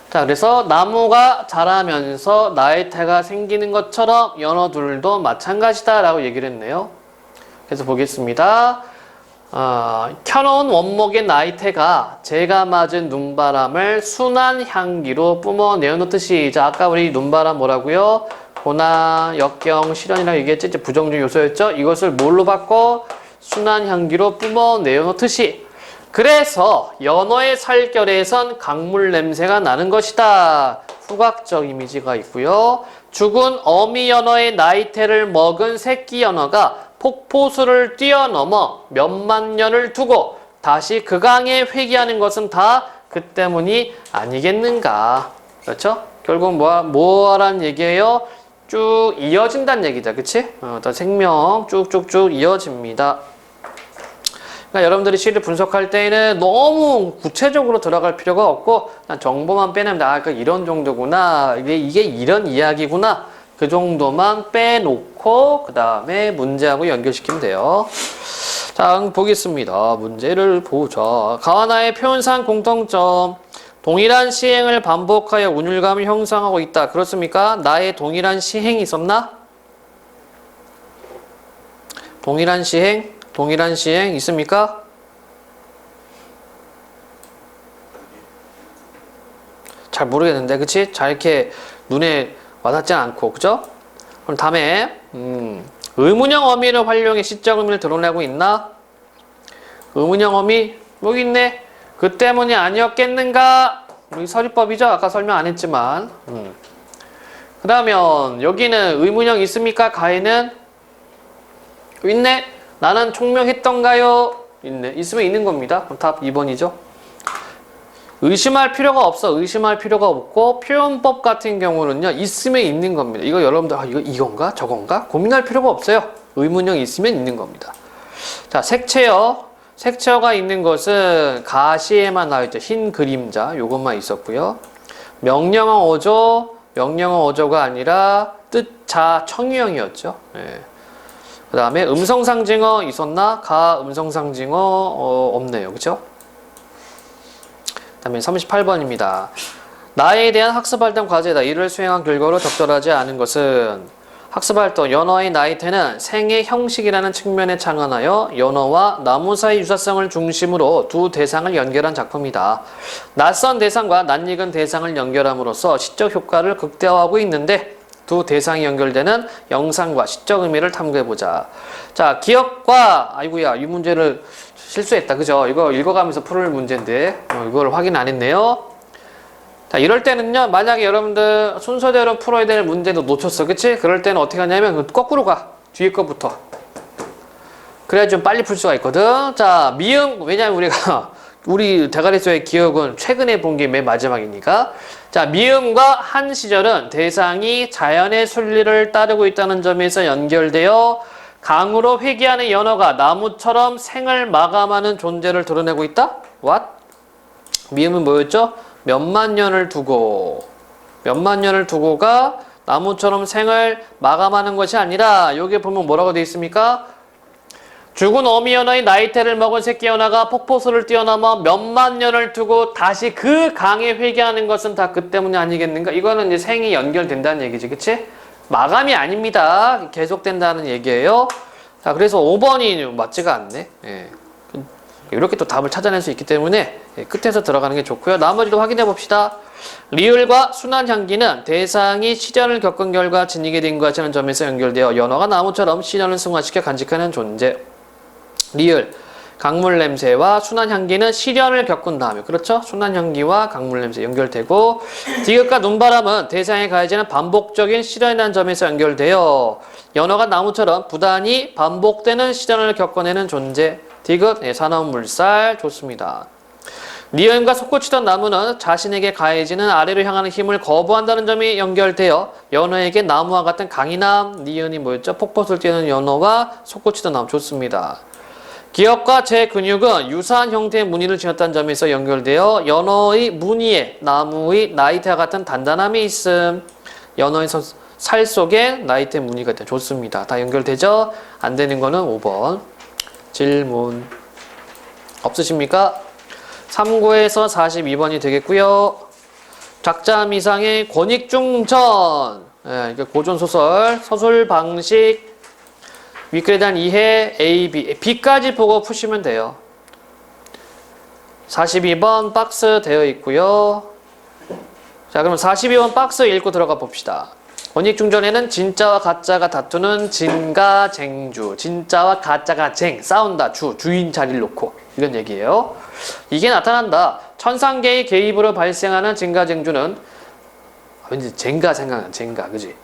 자, 그래서 나무가 자라면서 나이테가 생기는 것처럼 연어들도 마찬가지다 라고 얘기를 했네요. 그래서 보겠습니다. 켜놓은 원목의 나이테가 제가 맞은 눈바람을 순한 향기로 뿜어내어놓듯이. 자, 아까 우리 눈바람 뭐라고요? 고난, 역경, 시련이라고 얘기했죠? 이제 부정적 요소였죠? 이것을 뭘로 바꿔? 순한 향기로 뿜어내어놓듯이. 그래서 연어의 살결에선 강물 냄새가 나는 것이다. 후각적 이미지가 있고요. 죽은 어미 연어의 나이테를 먹은 새끼 연어가 폭포수를 뛰어넘어 몇만 년을 두고 다시 그 강에 회귀하는 것은 다 그 때문이 아니겠는가. 그렇죠? 결국 뭐라는 얘기예요? 쭉 이어진다는 얘기다. 그치? 생명 쭉쭉쭉 이어집니다. 그러니까 여러분들이 시를 분석할 때에는 너무 구체적으로 들어갈 필요가 없고 그냥 정보만 빼내면 그러니까 이런 정도구나, 이게 이런 이야기구나, 그 정도만 빼놓고 그 다음에 문제하고 연결시키면 돼요. 자, 보겠습니다. 문제를 보자. 가와나의 표현상 공통점. 동일한 시행을 반복하여 운율감을 형성하고 있다. 그렇습니까? 나의 동일한 시행이 있었나? 동일한 시행 있습니까? 잘 모르겠는데, 그치? 잘 이렇게 눈에 와닿지 않고, 그죠? 그럼 다음에, 의문형 어미를 활용해 시적 의미를 드러내고 있나? 의문형 어미, 여기 있네. 그 때문이 아니었겠는가? 여기 서리법이죠? 아까 설명 안 했지만. 그러면, 여기는 의문형 있습니까? 가에는? 있네? 나는 총명했던가요? 있네. 있으면 있는 겁니다. 그럼 답 2번이죠. 의심할 필요가 없어. 의심할 필요가 없고 표현법 같은 경우는요. 있으면 있는 겁니다. 이거 여러분들 이건가 저건가 고민할 필요가 없어요. 의문형 있으면 있는 겁니다. 자, 색채어. 색채어가 있는 것은 가시에만 나와있죠. 흰 그림자 요것만 있었고요. 명령어 어조. 명령어 어조가 아니라 뜻자 청유형이었죠. 예. 그 다음에 음성상징어 있었나? 가 음성상징어 없네요. 그쵸? 그 다음에 38번입니다. 나에 대한 학습활동 과제다. 이를 수행한 결과로 적절하지 않은 것은 학습활동 연어의 나이테는 생의 형식이라는 측면에 착안하여 연어와 나무 사이 유사성을 중심으로 두 대상을 연결한 작품이다. 낯선 대상과 낯익은 대상을 연결함으로써 시적 효과를 극대화하고 있는데 두 대상이 연결되는 영상과 시적 의미를 탐구해보자. 자, 기억과 아이고야 이 문제를 실수했다. 그죠? 이거 읽어가면서 풀을 문제인데 이걸 확인 안 했네요. 자, 이럴 때는요, 만약에 여러분들 순서대로 풀어야 될 문제도 놓쳤어. 그치? 그럴 때는 어떻게 하냐면 거꾸로 가. 뒤에 거부터. 그래야 좀 빨리 풀 수가 있거든. 자, 미음. 왜냐면 우리 대가리수의 기억은 최근에 본 게 맨 마지막이니까. 자, 미음과 한 시절은 대상이 자연의 순리를 따르고 있다는 점에서 연결되어 강으로 회귀하는 연어가 나무처럼 생을 마감하는 존재를 드러내고 있다? What? 미음은 뭐였죠? 몇만 년을 두고가 나무처럼 생을 마감하는 것이 아니라 여기 보면 뭐라고 되어 있습니까? 죽은 어미 연어의 나이테를 먹은 새끼 연어가 폭포수를 뛰어넘어 몇만 년을 두고 다시 그 강에 회귀하는 것은 다 그 때문이 아니겠는가? 이거는 이제 생이 연결된다는 얘기지, 그치? 마감이 아닙니다. 계속된다는 얘기예요. 자, 그래서 5번이 맞지가 않네. 예. 이렇게 또 답을 찾아낼 수 있기 때문에 끝에서 들어가는 게 좋고요. 나머지도 확인해 봅시다. 리을과 순한 향기는 대상이 시련을 겪은 결과 지니게 된 것이라는 점에서 연결되어 연어가 나무처럼 시련을 승화시켜 간직하는 존재. 리을, 강물 냄새와 순한 향기는 시련을 겪은 다음에, 그렇죠? 순한 향기와 강물 냄새 연결되고, 디귿과 눈바람은 대상에 가해지는 반복적인 시련이라는 점에서 연결되어 연어가 나무처럼 부단히 반복되는 시련을 겪어내는 존재. 디귿, 산화물살 좋습니다. 니은과 솟구치던 나무는 자신에게 가해지는 아래로 향하는 힘을 거부한다는 점이 연결되어 연어에게 나무와 같은 강인함. 니은이 뭐였죠? 폭포수를 뛰는 연어와 솟구치던 나무 좋습니다. 기억과 제 근육은 유사한 형태의 무늬를 지녔다는 점에서 연결되어 연어의 무늬에 나무의 나이테와 같은 단단함이 있음. 연어의 살 속에 나이테 무늬가 있다. 좋습니다. 다 연결되죠? 안 되는 거는 5번. 질문 없으십니까? 3구에서 42번이 되겠고요. 작자미상의 권익중전. 예, 고전소설, 서술 방식, 윗글에 대한 이해, A, B. B까지 보고 푸시면 돼요. 42번 박스 되어 있고요. 자, 그럼 42번 박스 읽고 들어가 봅시다. 권익중전에는 진짜와 가짜가 다투는 진가쟁주. 진짜와 가짜가 싸운다. 주인 자리를 놓고. 이런 얘기예요. 이게 나타난다. 천상계의 개입으로 발생하는 진가쟁주는 왠지 젠가 생각나. 젠가, 그지?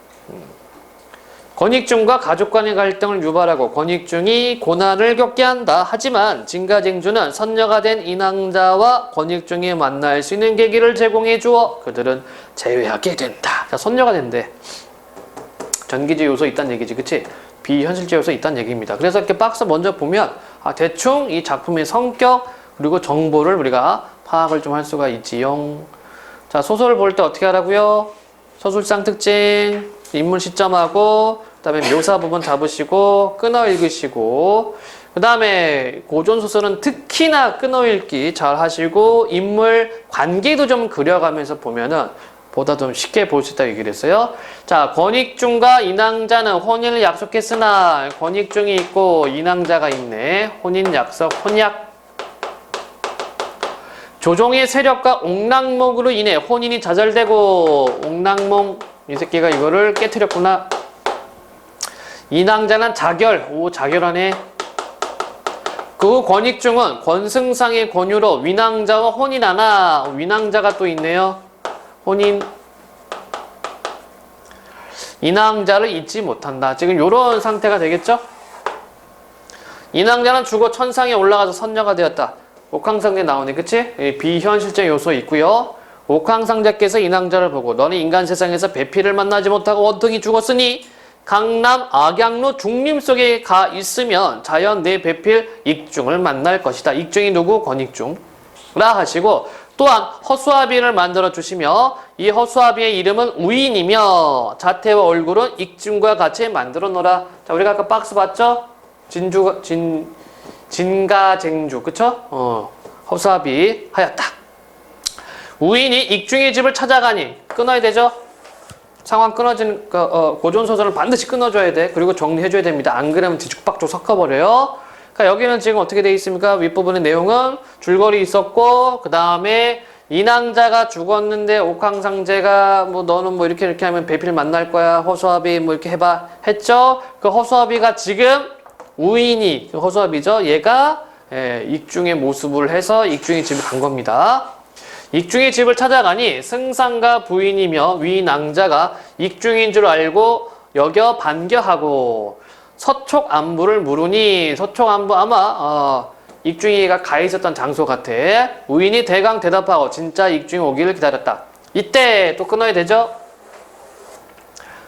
권익중과 가족 간의 갈등을 유발하고 권익중이 고난을 겪게 한다. 하지만 진가쟁주는 선녀가 된 인왕자와 권익중이 만날 수 있는 계기를 제공해 주어 그들은 제외하게 된다. 자, 선녀가 된대. 전기지 요소 있다는 얘기지, 그치? 비현실적 요소 있다는 얘기입니다. 그래서 이렇게 박스 먼저 보면 대충 이 작품의 성격 그리고 정보를 우리가 파악을 좀 할 수가 있지요. 자, 소설을 볼 때 어떻게 하라고요? 서술상 특징, 인물 시점하고 그 다음에 묘사 부분 잡으시고 끊어 읽으시고 그 다음에 고전소설은 특히나 끊어 읽기 잘 하시고 인물 관계도 좀 그려가면서 보면은 보다 좀 쉽게 볼 수 있다고 얘기를 했어요. 자, 권익중과 인왕자는 혼인을 약속했으나 권익중이 있고 인왕자가 있네. 혼인 약속, 혼약. 조종의 세력과 옥랑몽으로 인해 혼인이 좌절되고 옥랑몽 이 새끼가 이거를 깨트렸구나. 인왕자는 자결. 오, 자결하네. 그 권익중은 권승상의 권유로 위낭자와 혼인하나. 위낭자가 또 있네요. 혼인. 인왕자를 잊지 못한다. 지금 요런 상태가 되겠죠? 인왕자는 죽어 천상에 올라가서 선녀가 되었다. 옥황상제 나오네, 그치? 비현실적 요소 있고요. 옥황상제께서 인왕자를 보고 너는 인간 세상에서 배필을 만나지 못하고 원통이 죽었으니 강남 악양로 중림 속에 가 있으면 자연 내 배필 익중을 만날 것이다. 익중이 누구? 권익중. 라 하시고 또한 허수아비를 만들어 주시며 이 허수아비의 이름은 우인이며 자태와 얼굴은 익중과 같이 만들어 놓으라. 자, 우리가 아까 박스 봤죠? 진가쟁주, 그쵸? 허수아비 하였다. 우인이 익중의 집을 찾아가니 끊어야 되죠? 상황 끊어지는 고전소설을 반드시 끊어줘야 돼. 그리고 정리해줘야 됩니다. 안 그러면 뒤죽박죽 섞어버려요. 그러니까 여기는 지금 어떻게 돼 있습니까? 윗부분의 내용은 줄거리 있었고 그 다음에 인왕자가 죽었는데 옥황상제가 뭐 너는 뭐 이렇게 하면 배필 만날 거야. 허수아비 뭐 이렇게 해봐 했죠? 그 허수아비가 지금 우인이 그 허수아비죠. 얘가 익중의 모습을 해서 익중의 집에 간 겁니다. 익중의 집을 찾아가니 승상과 부인이며 위낭자가 익중인 줄 알고 여겨 반겨하고 서촉 안부를 물으니 서촉 안부 아마 익중이가 가 있었던 장소 같아. 우인이 대강 대답하고 진짜 익중이 오기를 기다렸다. 이때 또 끊어야 되죠?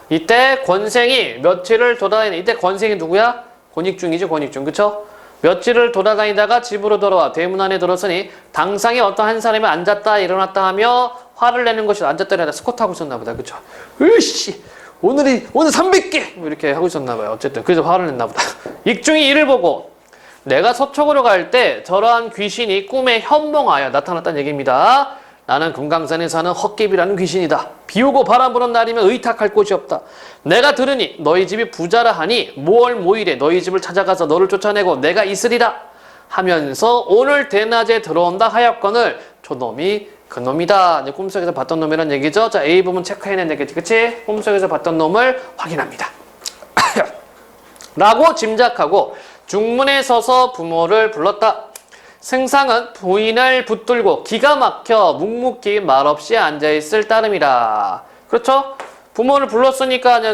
이때 권생이 며칠을 돌아다니는 이때 권생이 누구야? 권익중이죠, 권익중. 그쵸? 며칠을 돌아다니다가 집으로 돌아와 대문 안에 들었으니 당상에 어떤 한 사람이 앉았다 일어났다 하며 화를 내는 것이 앉았다 일어났다 스쿼트하고 있었나 보다. 그쵸? 으이씨 오늘 300개 뭐 이렇게 하고 있었나 봐요. 어쨌든 그래서 화를 냈나 보다. 익중이 이를 보고 내가 서촉으로 갈 때 저러한 귀신이 꿈에 현몽하여 나타났다는 얘기입니다. 나는 금강산에 사는 헛개비라는 귀신이다. 비 오고 바람 부는 날이면 의탁할 곳이 없다. 내가 들으니 너희 집이 부자라 하니 모월 모일에 너희 집을 찾아가서 너를 쫓아내고 내가 있으리라 하면서 오늘 대낮에 들어온다 하였거늘 저놈이 그놈이다. 이제 꿈속에서 봤던 놈이란 얘기죠. 자, A 부분 체크해낸 얘기지, 그치? 꿈속에서 봤던 놈을 확인합니다. 라고 짐작하고 중문에 서서 부모를 불렀다. 승상은 부인을 붙들고 기가 막혀 묵묵히 말없이 앉아있을 따름이라. 그렇죠? 부모를 불렀으니까 이제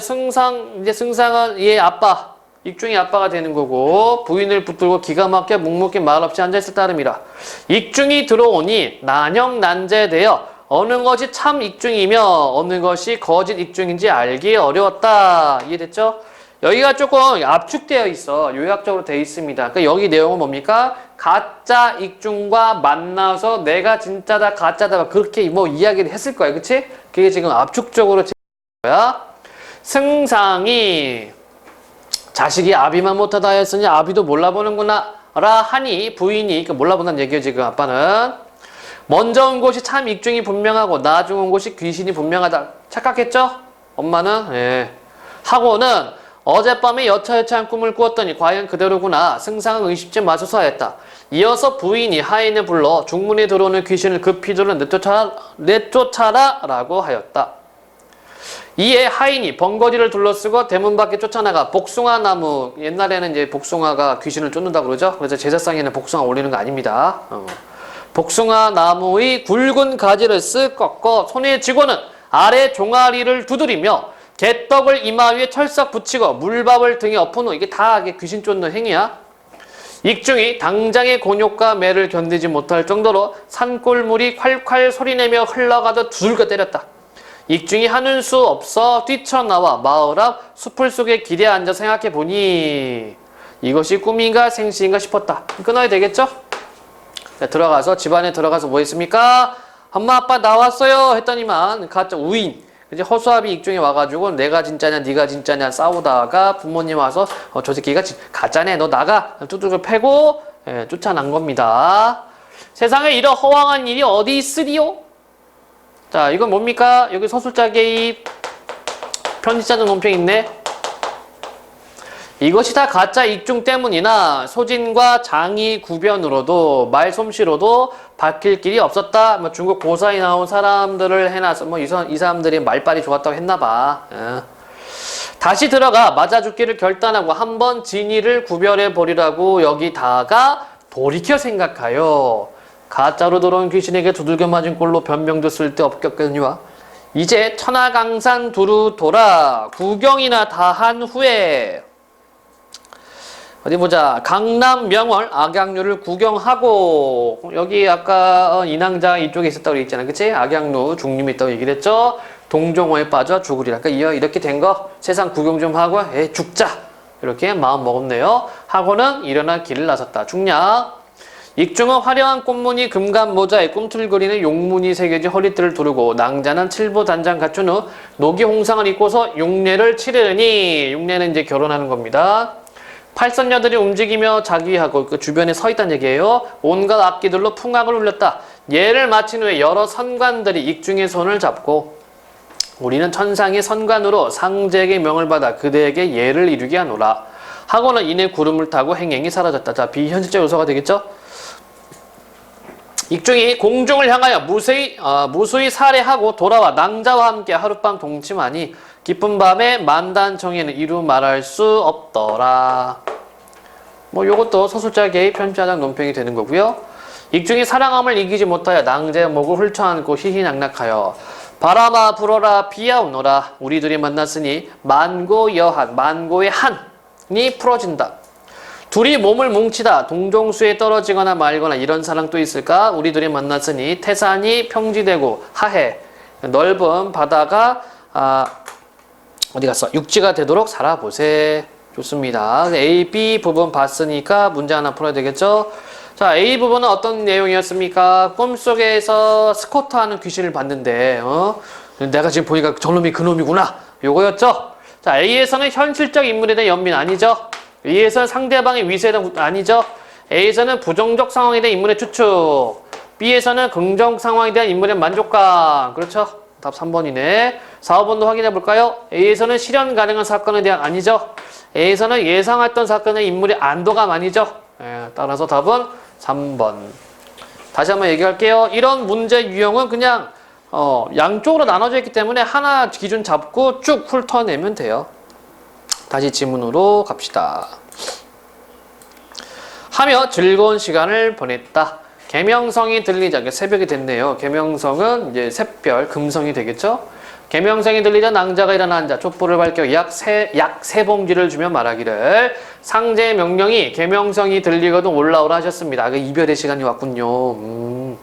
승상은 얘 아빠, 익중이 아빠가 되는 거고 부인을 붙들고 기가 막혀 묵묵히 말없이 앉아있을 따름이라. 익중이 들어오니 난형난제되어 어느 것이 참 익중이며 어느 것이 거짓 익중인지 알기 어려웠다. 이해됐죠? 여기가 조금 압축되어 있어. 요약적으로 되어 있습니다. 그러니까 여기 내용은 뭡니까? 가짜 익중과 만나서 내가 진짜다 가짜다 그렇게 뭐 이야기를 했을 거야. 그치? 그게 지금 압축적으로 거야. 승상이 자식이 아비만 못하다 했으니 아비도 몰라보는구나 라 하니 부인이 몰라본다는 얘기예요. 지금 아빠는 먼저 온 곳이 참 익중이 분명하고 나중 온 곳이 귀신이 분명하다 착각했죠? 엄마는 예. 하고는 어젯밤에 여차여차한 꿈을 꾸었더니 과연 그대로구나. 승상은 의심치 마소서 하였다. 이어서 부인이 하인을 불러 중문에 들어오는 귀신을 급히 들어 내쫓아라 라고 하였다. 이에 하인이 번거지를 둘러쓰고 대문 밖에 쫓아나가 복숭아 나무, 옛날에는 이제 복숭아가 귀신을 쫓는다고 그러죠. 그래서 제사상에는 복숭아 올리는 거 아닙니다. 복숭아 나무의 굵은 가지를 쓱 꺾어 손에 쥐고는 아래 종아리를 두드리며 개떡을 이마 위에 철썩 붙이고 물밥을 등에 엎은 후 이게 다 귀신 쫓는 행위야. 익중이 당장의 곤욕과 매를 견디지 못할 정도로 산골물이 콸콸 소리내며 흘러가듯 두들겨 때렸다. 익중이 하는 수 없어 뛰쳐나와 마을 앞 수풀 속에 기대에 앉아 생각해 보니 이것이 꿈인가 생시인가 싶었다. 끊어야 되겠죠? 자, 들어가서 집안에 들어가서 뭐 했습니까? 엄마 아빠 나왔어요 했더니만 가짜 우인 이제 허수아비 익중이 와가지고 내가 진짜냐 네가 진짜냐 싸우다가 부모님 와서 저 새끼가 가짜네 너 나가 뚜둑을 패고 쫓아난 겁니다. 세상에 이런 허황한 일이 어디 있으리요? 자, 이건 뭡니까? 여기 서술자 개입 편집자도 논평 있네. 이것이 다 가짜 익중 때문이나 소진과 장이 구변으로도 말솜씨로도 밝힐 길이 없었다. 뭐 중국 고사에 나온 사람들을 해놔서 뭐 이 사람들이 말빨이 좋았다고 했나봐. 다시 들어가 맞아 죽기를 결단하고 한번 진위를 구별해 버리라고 여기다가 돌이켜 생각하여 가짜로 들어온 귀신에게 두들겨 맞은 꼴로 변명도 쓸데없겠거니와 이제 천하강산 두루 돌아 구경이나 다 한 후에 어디 보자. 강남 명월 악양루를 구경하고 여기 아까 인왕장 이쪽에 있었다고 그랬잖아. 그치? 악양루 중림이 있다고 얘기를 했죠. 동종호에 빠져 죽으리라. 그러니까 이렇게 된 거 세상 구경 좀 하고 죽자. 이렇게 마음 먹었네요. 하고는 일어나 길을 나섰다. 죽냐? 익중은 화려한 꽃무늬 금감 모자에 꿈틀거리는 용문이 새겨진 허리띠를 두르고 낭자는 칠보 단장 갖춘 후 녹이 홍상을 입고서 육례를 치르니 육례는 이제 결혼하는 겁니다. 팔선녀들이 움직이며 자기하고 그 주변에 서 있다는 얘기예요. 온갖 악기들로 풍악을 울렸다. 예를 마친 후에 여러 선관들이 익중의 손을 잡고 우리는 천상의 선관으로 상제에게 명을 받아 그대에게 예를 이루게 하노라. 하고는 이내 구름을 타고 행행이 사라졌다. 자, 비현실적 요소가 되겠죠? 익중이 공중을 향하여 무수히 살해하고 돌아와 낭자와 함께 하룻밤 동침하니 깊은 밤에 만단청에는 이루 말할 수 없더라. 뭐 요것도 서술자 개의 편지하장 논평이 되는 거고요. 익중이 사랑함을 이기지 못하여 낭자의 목을 훑어안고 희희낙낙하여 바람아 불어라 비야 오너라. 우리들이 만났으니 만고여한 만고의 한이 풀어진다. 둘이 몸을 뭉치다 동종수에 떨어지거나 말거나 이런 사랑 또 있을까? 우리들이 만났으니 태산이 평지되고 하해 넓은 바다가 어디 갔어? 육지가 되도록 살아보세. 좋습니다. A, B 부분 봤으니까 문제 하나 풀어야 되겠죠? 자, A 부분은 어떤 내용이었습니까? 꿈속에서 스쿼트 하는 귀신을 봤는데 내가 지금 보니까 저놈이 그놈이구나. 요거였죠? 자, A에서는 현실적 인물에 대한 연민 아니죠? B에서는 상대방의 위세에 대한 아니죠? A에서는 부정적 상황에 대한 인물의 추측. B에서는 긍정 상황에 대한 인물의 만족감. 그렇죠? 답 3번이네. 4, 5번도 확인해 볼까요? A에서는 실현 가능한 사건에 대한 아니죠? A에서는 예상했던 사건의 인물의 안도감 아니죠? 따라서 답은 3번. 다시 한번 얘기할게요. 이런 문제 유형은 그냥 양쪽으로 나눠져 있기 때문에 하나 기준 잡고 쭉 훑어내면 돼요. 다시 지문으로 갑시다. 하며 즐거운 시간을 보냈다. 계명성이 들리자, 새벽이 됐네요. 계명성은 이제 샛별, 금성이 되겠죠? 계명성이 들리자 낭자가 일어나 앉아 촛불을 밝혀 약 세 봉지를 주며 말하기를 상제의 명령이 계명성이 들리거든 올라오라 하셨습니다. 그 이별의 시간이 왔군요.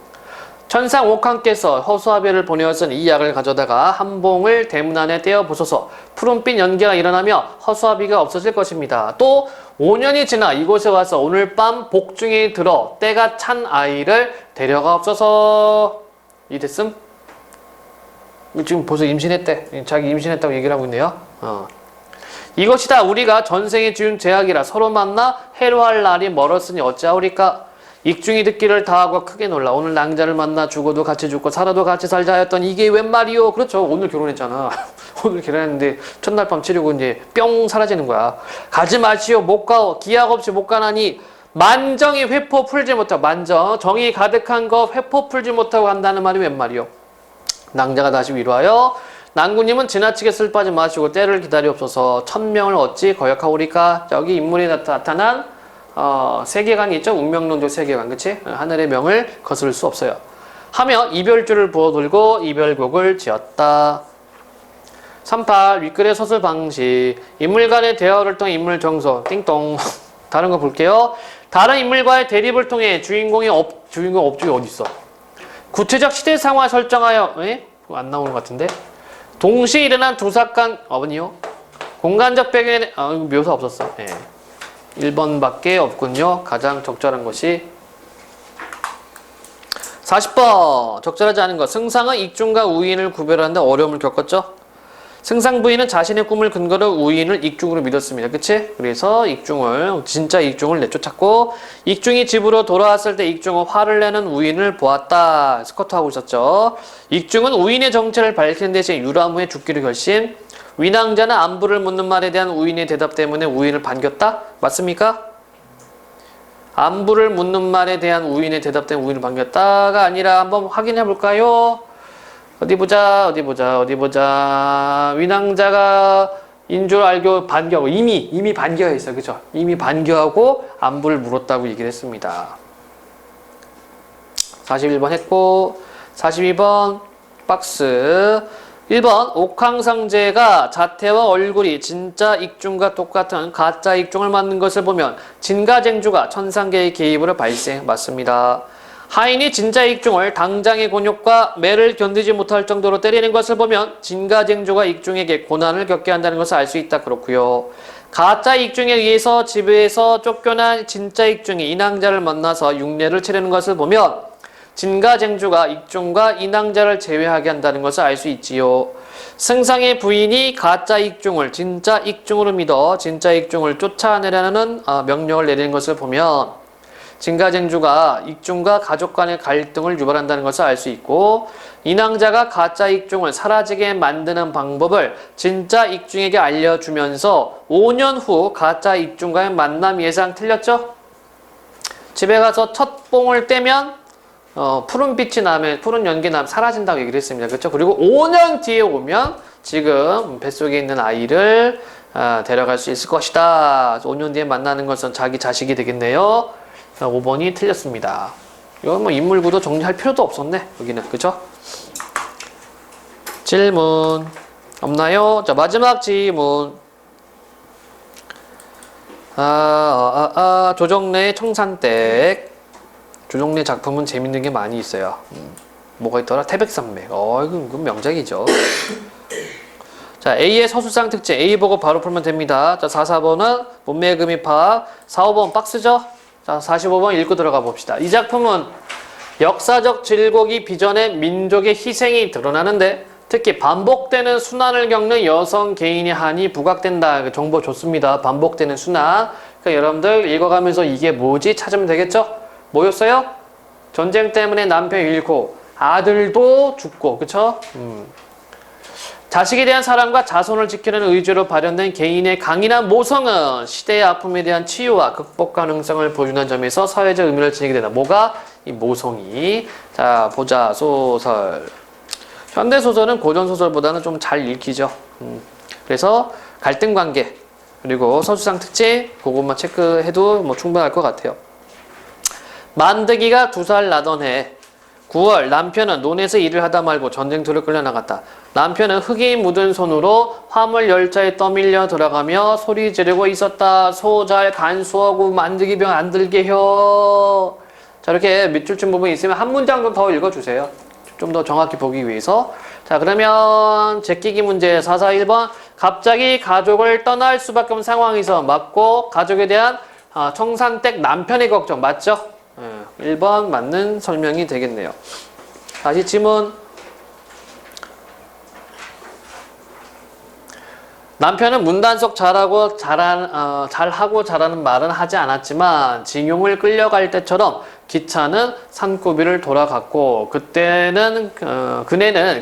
천상 옥황께서 허수아비를 보내었으니 이 약을 가져다가 한 봉을 대문 안에 떼어 보소서. 푸른빛 연기가 일어나며 허수아비가 없어질 것입니다. 또 5년이 지나 이곳에 와서 오늘 밤 복중에 들어 때가 찬 아이를 데려가옵소서. 이 됐음? 지금 벌써 임신했대. 자기 임신했다고 얘기를 하고 있네요. 이것이다 우리가 전생에 지은 죄악이라 서로 만나 해로할 날이 멀었으니 어찌하오리까. 익중이 듣기를 다하고 크게 놀라 오늘 낭자를 만나 죽어도 같이 죽고 살아도 같이 살자 하였던 이게 웬 말이요. 그렇죠. 오늘 결혼했잖아. 오늘 결혼했는데 첫날 밤 치르고 이제 뿅 사라지는 거야. 가지 마시오 못 가오 기약 없이 못 가나니 만정이 회포 풀지 못하고 만정 정이 가득한 거 회포 풀지 못하고 간다는 말이 웬 말이요. 낭자가 다시 위로하여 낭군님은 지나치게 슬퍼하지 마시고 때를 기다리옵소서. 천명을 어찌 거역하오리까. 여기 인물이 나타난 세계관이 있죠? 운명론적 세계관, 그치? 하늘의 명을 거스를 수 없어요. 하며 이별줄을 부어들고 이별곡을 지었다. 38. 윗글의 서술 방식. 인물 간의 대화를 통해 인물 정서. 띵동. 다른 거 볼게요. 다른 인물과의 대립을 통해 주인공 업주이 어딨어? 구체적 시대 상황 설정하여 안 나오는 것 같은데? 동시에 일어난 두 사건 어머니요? 공간적 배경에 묘사 없었어. 1번밖에 없군요. 가장 적절한 것이 40번 적절하지 않은 것. 승상은 익중과 우인을 구별하는데 어려움을 겪었죠. 승상 부인은 자신의 꿈을 근거로 우인을 익중으로 믿었습니다. 그치? 그래서 진짜 익중을 내쫓았고 익중이 집으로 돌아왔을 때 익중은 화를 내는 우인을 보았다. 스쿼트 하고 있었죠. 익중은 우인의 정체를 밝히는 대신 유람 후에 죽기로 결심. 위낭자는 안부를 묻는 말에 대한 우인의 대답 때문에 우인을 반겼다? 맞습니까? 안부를 묻는 말에 대한 우인의 대답 때문에 우인을 반겼다가 아니라 한번 확인해 볼까요? 어디 보자. 위낭자가 인 줄 알고 반겨하고 이미 반겨해 있어요. 그죠? 이미 반겨하고 안부를 물었다고 얘기를 했습니다. 41번 했고 42번 박스. 1번 옥황상제가 자태와 얼굴이 진짜 익중과 똑같은 가짜 익중을 만든 것을 보면 진가쟁주가 천상계의 개입으로 발생. 맞습니다. 하인이 진짜 익중을 당장의 곤욕과 매를 견디지 못할 정도로 때리는 것을 보면 진가쟁주가 익중에게 고난을 겪게 한다는 것을 알 수 있다. 그렇고요. 가짜 익중에 의해서 집에서 쫓겨난 진짜 익중이 인왕자를 만나서 육례를 치르는 것을 보면 진가쟁주가 익중과 인왕자를 제외하게 한다는 것을 알 수 있지요. 승상의 부인이 가짜 익중을 진짜 익중으로 믿어 진짜 익중을 쫓아내라는 명령을 내리는 것을 보면 진가쟁주가 익중과 가족 간의 갈등을 유발한다는 것을 알 수 있고, 인왕자가 가짜 익중을 사라지게 만드는 방법을 진짜 익중에게 알려주면서 5년 후 가짜 익중과의 만남 예상. 틀렸죠? 집에 가서 첫 뽕을 떼면 푸른 빛이 나면, 푸른 연기 나면 사라진다고 얘기를 했습니다. 그렇죠? 그리고 5년 뒤에 오면 지금 뱃속에 있는 아이를 데려갈 수 있을 것이다. 5년 뒤에 만나는 것은 자기 자식이 되겠네요. 5번이 틀렸습니다. 이건 뭐 인물구도 정리할 필요도 없었네. 여기는. 그죠? 질문 없나요? 자, 마지막 질문. 조정래의 청산댁. 조정래 작품은 재밌는 게 많이 있어요. 뭐가 있더라? 태백산맥. 이건 명작이죠. 자, A의 서술상 특징. A 보고 바로 풀면 됩니다. 자, 4, 4번은 문매금이 파악. 4, 5번 박스죠? 자, 45번 읽고 들어가 봅시다. 이 작품은 역사적 질곡이 빚어낸 민족의 희생이 드러나는데 특히 반복되는 순환을 겪는 여성 개인의 한이 부각된다. 정보 좋습니다. 반복되는 순환. 그러니까 여러분들 읽어가면서 이게 뭐지? 찾으면 되겠죠? 뭐였어요? 전쟁 때문에 남편 잃고 아들도 죽고, 그쵸? 자식에 대한 사랑과 자손을 지키려는 의지로 발현된 개인의 강인한 모성은 시대의 아픔에 대한 치유와 극복 가능성을 보여주는 점에서 사회적 의미를 지니게 된다. 뭐가? 이 모성이. 자, 보자. 소설. 현대소설은 고전소설보다는 좀 잘 읽히죠. 그래서 갈등관계, 그리고 서술상 특징, 그것만 체크해도 뭐 충분할 것 같아요. 만드기가 2살 나던 해 9월 남편은 논에서 일을 하다 말고 전쟁터를 끌려나갔다. 남편은 흙이 묻은 손으로 화물 열차에 떠밀려 들어가며 소리 지르고 있었다. 소 잘 간수하고 만드기 병 안 들게요. 자, 이렇게 밑줄친 부분이 있으면 한 문장 좀 더 읽어주세요. 좀 더 정확히 보기 위해서. 자, 그러면 제끼기 문제 441번. 갑자기 가족을 떠날 수밖에 없는 상황에서 맞고 가족에 대한 청산댁 남편의 걱정. 맞죠? 1번 맞는 설명이 되겠네요. 다시 지문. 남편은 문단속 잘하고 잘하는 말은 하지 않았지만 징용을 끌려갈 때처럼 기차는 산고비를 돌아갔고 그네는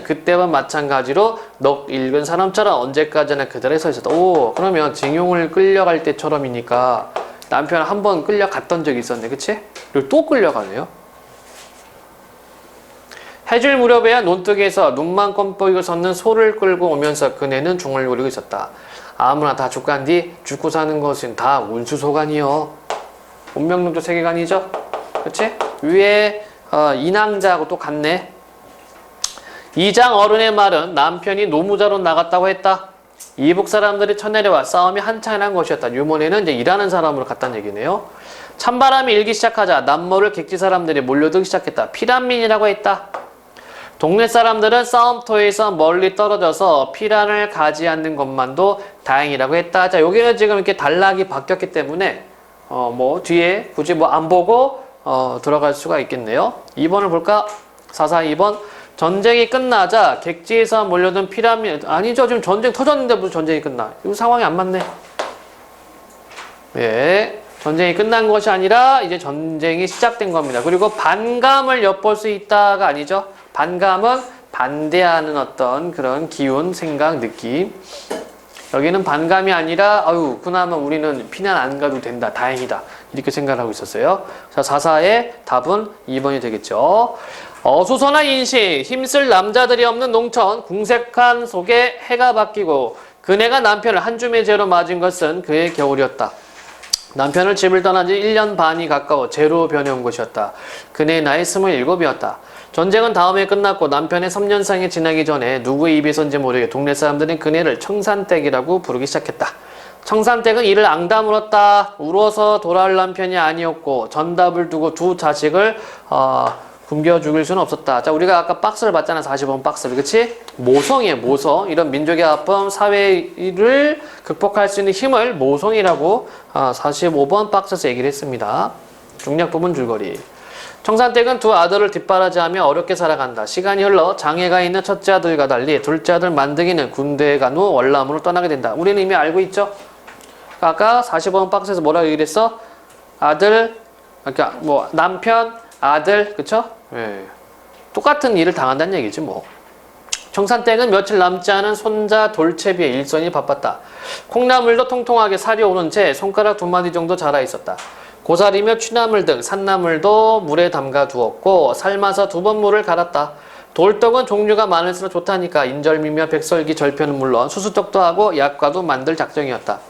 그때와 마찬가지로 넋 잃은 사람처럼 언제까지나 그 자리에 서 있었다. 오, 그러면 징용을 끌려갈 때처럼이니까 남편 한 번 끌려갔던 적이 있었네. 그치? 그리고 또 끌려가네요. 해질 무렵에야 논둑에서 눈만 껌뻑이고 섰는 소를 끌고 오면서 그네는 중을 노리고 있었다. 아무나 다 죽간뒤 죽고 사는 것은 다 운수소관이요. 운명론조 세계관이죠. 그치? 위에 인왕자하고 또 같네. 이장 어른의 말은 남편이 노무자로 나갔다고 했다. 이북 사람들이 쳐내려와 싸움이 한창 난 것이었다. 유머네는 이제 일하는 사람으로 갔다는 얘기네요. 찬바람이 일기 시작하자 남모를 객지 사람들이 몰려들기 시작했다. 피란민이라고 했다. 동네 사람들은 싸움터에서 멀리 떨어져서 피란을 가지 않는 것만도 다행이라고 했다. 자, 여기는 지금 이렇게 단락이 바뀌었기 때문에 뭐 뒤에 굳이 뭐 안 보고 들어갈 수가 있겠네요. 2번을 볼까? 442번. 전쟁이 끝나자 객지에서 몰려든 피라민. 아니죠. 지금 전쟁 터졌는데 무슨 전쟁이 끝나. 이거 상황이 안 맞네. 예. 전쟁이 끝난 것이 아니라 이제 전쟁이 시작된 겁니다. 그리고 반감을 엿볼 수 있다가 아니죠. 반감은 반대하는 어떤 그런 기운, 생각, 느낌. 여기는 반감이 아니라 아유, 그나마 우리는 피난 안 가도 된다. 다행이다. 이렇게 생각을 하고 있었어요. 자, 4사의 답은 2번이 되겠죠. 어수선한 인식, 힘쓸 남자들이 없는 농촌, 궁색한 속에 해가 바뀌고 그네가 남편을 한 줌의 죄로 맞은 것은 그의 겨울이었다. 남편을 집을 떠난 지 1년 반이 가까워 죄로 변해온 것이었다. 그네의 나이 27이었다. 전쟁은 다음에 끝났고 남편의 3년상이 지나기 전에 누구의 입에선지 모르게 동네 사람들은 그네를 청산댁이라고 부르기 시작했다. 청산댁은 이를 앙다 물었다. 울어서 돌아올 남편이 아니었고 전답을 두고 두 자식을 굶겨 죽일 수는 없었다. 자, 우리가 아까 박스를 봤잖아. 45번 박스를. 그치? 모성이에요. 모성. 이런 민족의 아픔, 사회를 극복할 수 있는 힘을 모성이라고 45번 박스에서 얘기를 했습니다. 중략 부분 줄거리. 청산댁은 두 아들을 뒷바라지하며 어렵게 살아간다. 시간이 흘러 장애가 있는 첫째 아들과 달리 둘째 아들 만드기는 군대에 간 후 월남으로 떠나게 된다. 우리는 이미 알고 있죠? 아까 45번 박스에서 뭐라고 얘기를 했어? 아들, 그러니까 뭐 남편, 아들, 그쵸? 예. 똑같은 일을 당한다는 얘기지 뭐. 청산댁은 며칠 남지 않은 손자 돌채비의 일손이 바빴다. 콩나물도 통통하게 살이 오른 채 손가락 2마디 정도 자라 있었다. 고사리며 취나물 등 산나물도 물에 담가 두었고 삶아서 2번 물을 갈았다. 돌떡은 종류가 많을수록 좋다니까 인절미며 백설기, 절편은 물론 수수떡도 하고 약과도 만들 작정이었다.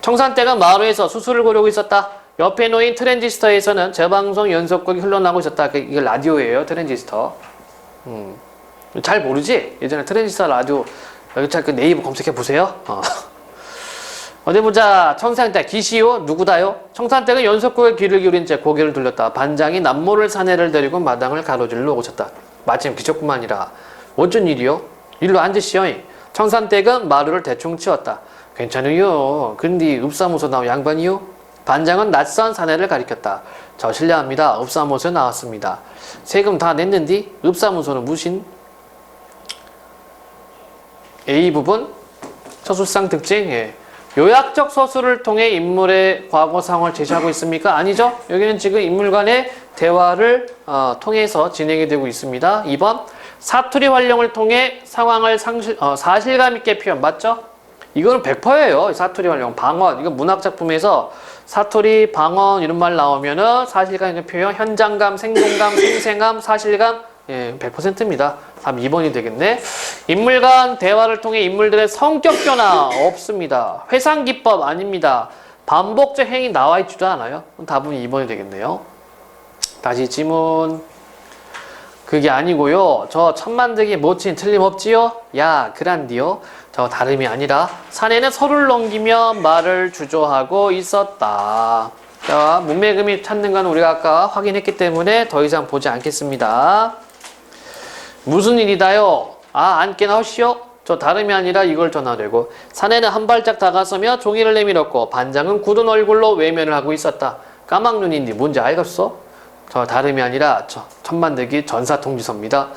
청산댁은 마루에서 수술을 고르고 있었다. 옆에 놓인 트랜지스터에서는 재방송 연속극이 흘러나오고 있었다. 이게 라디오예요. 트랜지스터. 잘 모르지? 예전에 트랜지스터 라디오 여기 그 네이버 검색해 보세요. 어디 보자. 청산댁 기시오 누구다요? 청산댁은 연속극에 귀를 기울인 채 고개를 돌렸다. 반장이 남모를 사내를 데리고 마당을 가로질러 오셨다. 마침 기적뿐만 아니라 어쩐 일이요? 일로 앉으시오. 청산댁은 마루를 대충 치웠다. 괜찮으요. 근데 읍사무소 나온 양반이요? 반장은 낯선 사내를 가리켰다. 저 실례합니다. 읍사무소에 나왔습니다. 세금 다 냈는디? 읍사무소는 무신? A 부분 서술상 특징. 예. 요약적 서술을 통해 인물의 과거 상황을 제시하고 있습니까? 아니죠. 여기는 지금 인물 간의 대화를 통해서 진행이 되고 있습니다. 2번 사투리 활용을 통해 상황을 사실감 있게 표현. 맞죠? 이거는 100%예요. 사투리 활용. 방언. 이거 문학작품에서 사투리, 방언 이런 말 나오면은 사실감 있는 표현, 현장감, 생동감, 생생함, 사실감 100%입니다. 답 2번이 되겠네. 인물 간 대화를 통해 인물들의 성격 변화 없습니다. 회상기법 아닙니다. 반복적 행위 나와 있지도 않아요. 답은 2번이 되겠네요. 다시 지문. 그게 아니고요. 저 천만득이 모친 틀림없지요? 야, 그란디요. 저 다름이 아니라 사내는 서로를 넘기며 말을 주저하고 있었다. 자, 문매금이 찾는 건 우리가 아까 확인했기 때문에 더 이상 보지 않겠습니다. 무슨 일이다요? 앉게 나오시오. 저 다름이 아니라 이걸 전하려고. 사내는 한 발짝 다가서며 종이를 내밀었고 반장은 굳은 얼굴로 외면을 하고 있었다. 까막눈인데 뭔지 알겠어? 저 다름이 아니라 저 천만득이 전사통지서입니다.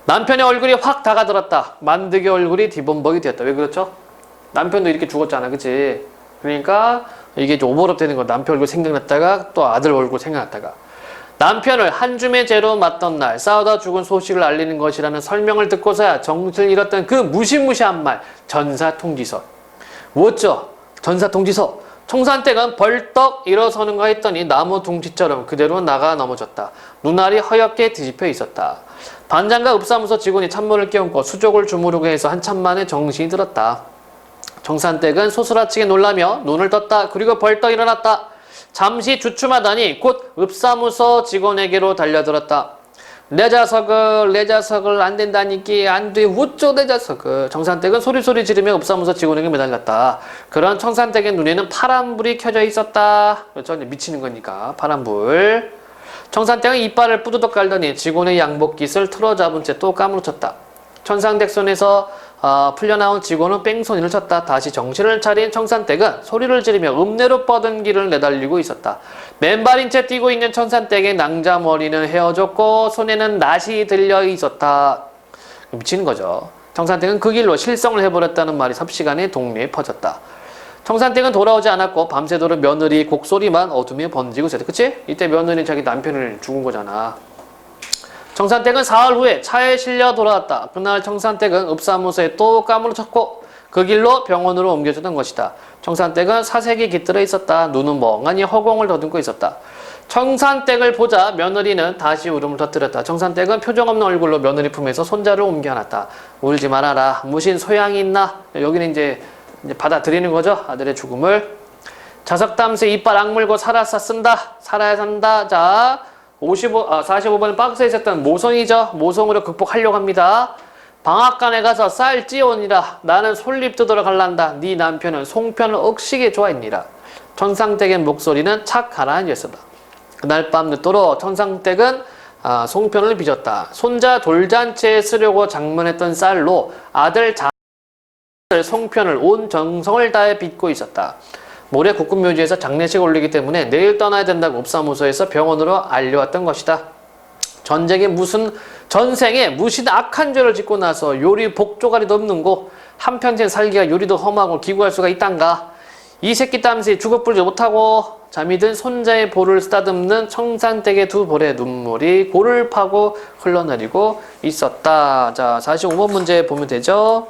남편의 얼굴이 확 다가들었다. 만득의 얼굴이 뒤범벅이 되었다. 왜 그렇죠? 남편도 이렇게 죽었잖아. 그치? 그러니까 이게 좀 오버랩 되는 거. 남편 얼굴 생각났다가 또 아들 얼굴 생각났다가. 남편을 한 줌의 죄로 맞던 날 싸우다 죽은 소식을 알리는 것이라는 설명을 듣고서야 정신을 잃었던 그 무시무시한 말. 전사통지서. 뭐였죠? 전사통지서. 청산댁은 벌떡 일어서는가 했더니 나무 둥지처럼 그대로 나가 넘어졌다. 눈알이 허옇게 뒤집혀 있었다. 반장과 읍사무소 직원이 찬물을 끼얹고 수족을 주무르게 해서 한참 만에 정신이 들었다. 청산댁은 소스라치게 놀라며 눈을 떴다. 그리고 벌떡 일어났다. 잠시 주춤하더니 곧 읍사무소 직원에게로 달려들었다. 내 자석을 안 된다니까 안 돼. 어쩌 내 자석을. 청산댁은 소리소리 지르며 읍사무소 직원에게 매달렸다. 그런 청산댁의 눈에는 파란불이 켜져 있었다. 그렇죠? 미치는 거니까 파란불. 청산댁은 이빨을 뿌드덕 깔더니 직원의 양복깃을 틀어잡은 채 또 까무러쳤다. 청산댁 손에서 풀려나온 직원은 뺑소니를 쳤다. 다시 정신을 차린 청산댁은 소리를 지르며 읍내로 뻗은 길을 내달리고 있었다. 맨발인 채 뛰고 있는 청산댁의 낭자머리는 헤어졌고 손에는 낫이 들려 있었다. 미치는 거죠. 청산댁은 그 길로 실성을 해버렸다는 말이 삽시간에 동네에 퍼졌다. 청산댁은 돌아오지 않았고 밤새도록 며느리 곡소리만 어둠에 번지고 있었다. 그치? 이때 며느리는 자기 남편을 죽은 거잖아. 청산댁은 사흘 후에 차에 실려 돌아왔다. 그날 청산댁은 읍사무소에 또 까무러쳤고 그 길로 병원으로 옮겨주던 것이다. 청산댁은 사색이 깃들어 있었다. 눈은 멍하니 허공을 더듬고 있었다. 청산댁을 보자 며느리는 다시 울음을 터뜨렸다. 청산댁은 표정 없는 얼굴로 며느리 품에서 손자를 옮겨 안았다. 울지 말아라. 무신 소양이 있나? 여기는 이제 받아들이는 거죠. 아들의 죽음을. 자석 땀새 이빨 악물고 살아야 쓴다. 살아야 산다. 자, 45번 박스에 있었던 모성이죠. 모성으로 극복하려고 합니다. 방앗간에 가서 쌀 찌오니라. 나는 솔잎 뜯으러 갈란다. 네 남편은 송편을 억시게 좋아했니라. 천상댁의 목소리는 착 가라앉았었다. 그날 밤 늦도록 천상댁은 송편을 빚었다. 손자 돌잔치에 쓰려고 장만했던 쌀로 아들 송편을 온 정성을 다해 빚고 있었다. 모레 국군묘지에서 장례식 올리기 때문에 내일 떠나야 된다고 읍사무소에서 병원으로 알려왔던 것이다. 전생에 무슨 악한 죄를 짓고 나서 요리 복조가리도 없는 곳 한평생 살기가 요리도 험하고 기구할 수가 있단가. 이 새끼 땀새 죽어불지 못하고 잠이 든 손자의 볼을 쓰다듬는 청산댁의 두 볼에 눈물이 볼을 파고 흘러내리고 있었다. 자, 45번 문제 보면 되죠.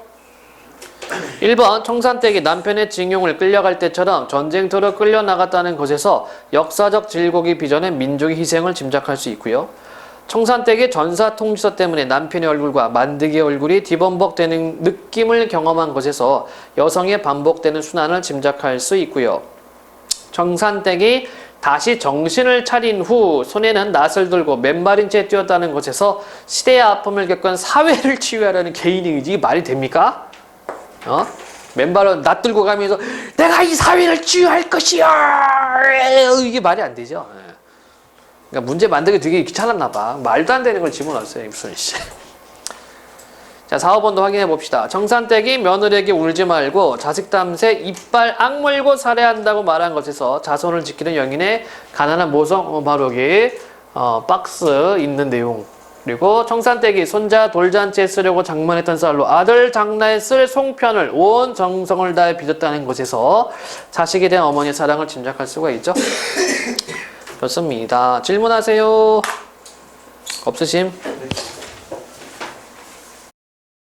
1번 청산댁이 남편의 징용을 끌려갈 때처럼 전쟁터로 끌려나갔다는 것에서 역사적 질곡이 빚어낸 민족의 희생을 짐작할 수 있고요. 청산댁의 전사통지서 때문에 남편의 얼굴과 만득이의 얼굴이 뒤범벅되는 느낌을 경험한 것에서 여성의 반복되는 순환을 짐작할 수 있고요. 청산댁이 다시 정신을 차린 후 손에는 낫을 들고 맨발인 채 뛰었다는 것에서 시대의 아픔을 겪은 사회를 치유하려는 개인의 의지, 말이 됩니까? 맨발로 낫 들고 가면서 내가 이 사회를 치유할 것이야, 이게 말이 안 되죠. 그러니까 문제 만들기 되게 귀찮았나 봐. 말도 안 되는 걸 집어넣었어요, 무슨 씨. 자, 4, 5번도 확인해 봅시다. 청산댁이 며느리에게 울지 말고 자식 땀새 이빨 악물고 살해한다고 말한 것에서 자손을 지키는 영인의 가난한 모성 바로 여기 박스 있는 내용. 그리고 청산댁이 손자 돌잔치에 쓰려고 장만했던 쌀로 아들 장나에 쓸 송편을 온 정성을 다해 빚었다는 것에서 자식에 대한 어머니의 사랑을 짐작할 수가 있죠. 좋습니다. 질문하세요. 없으심?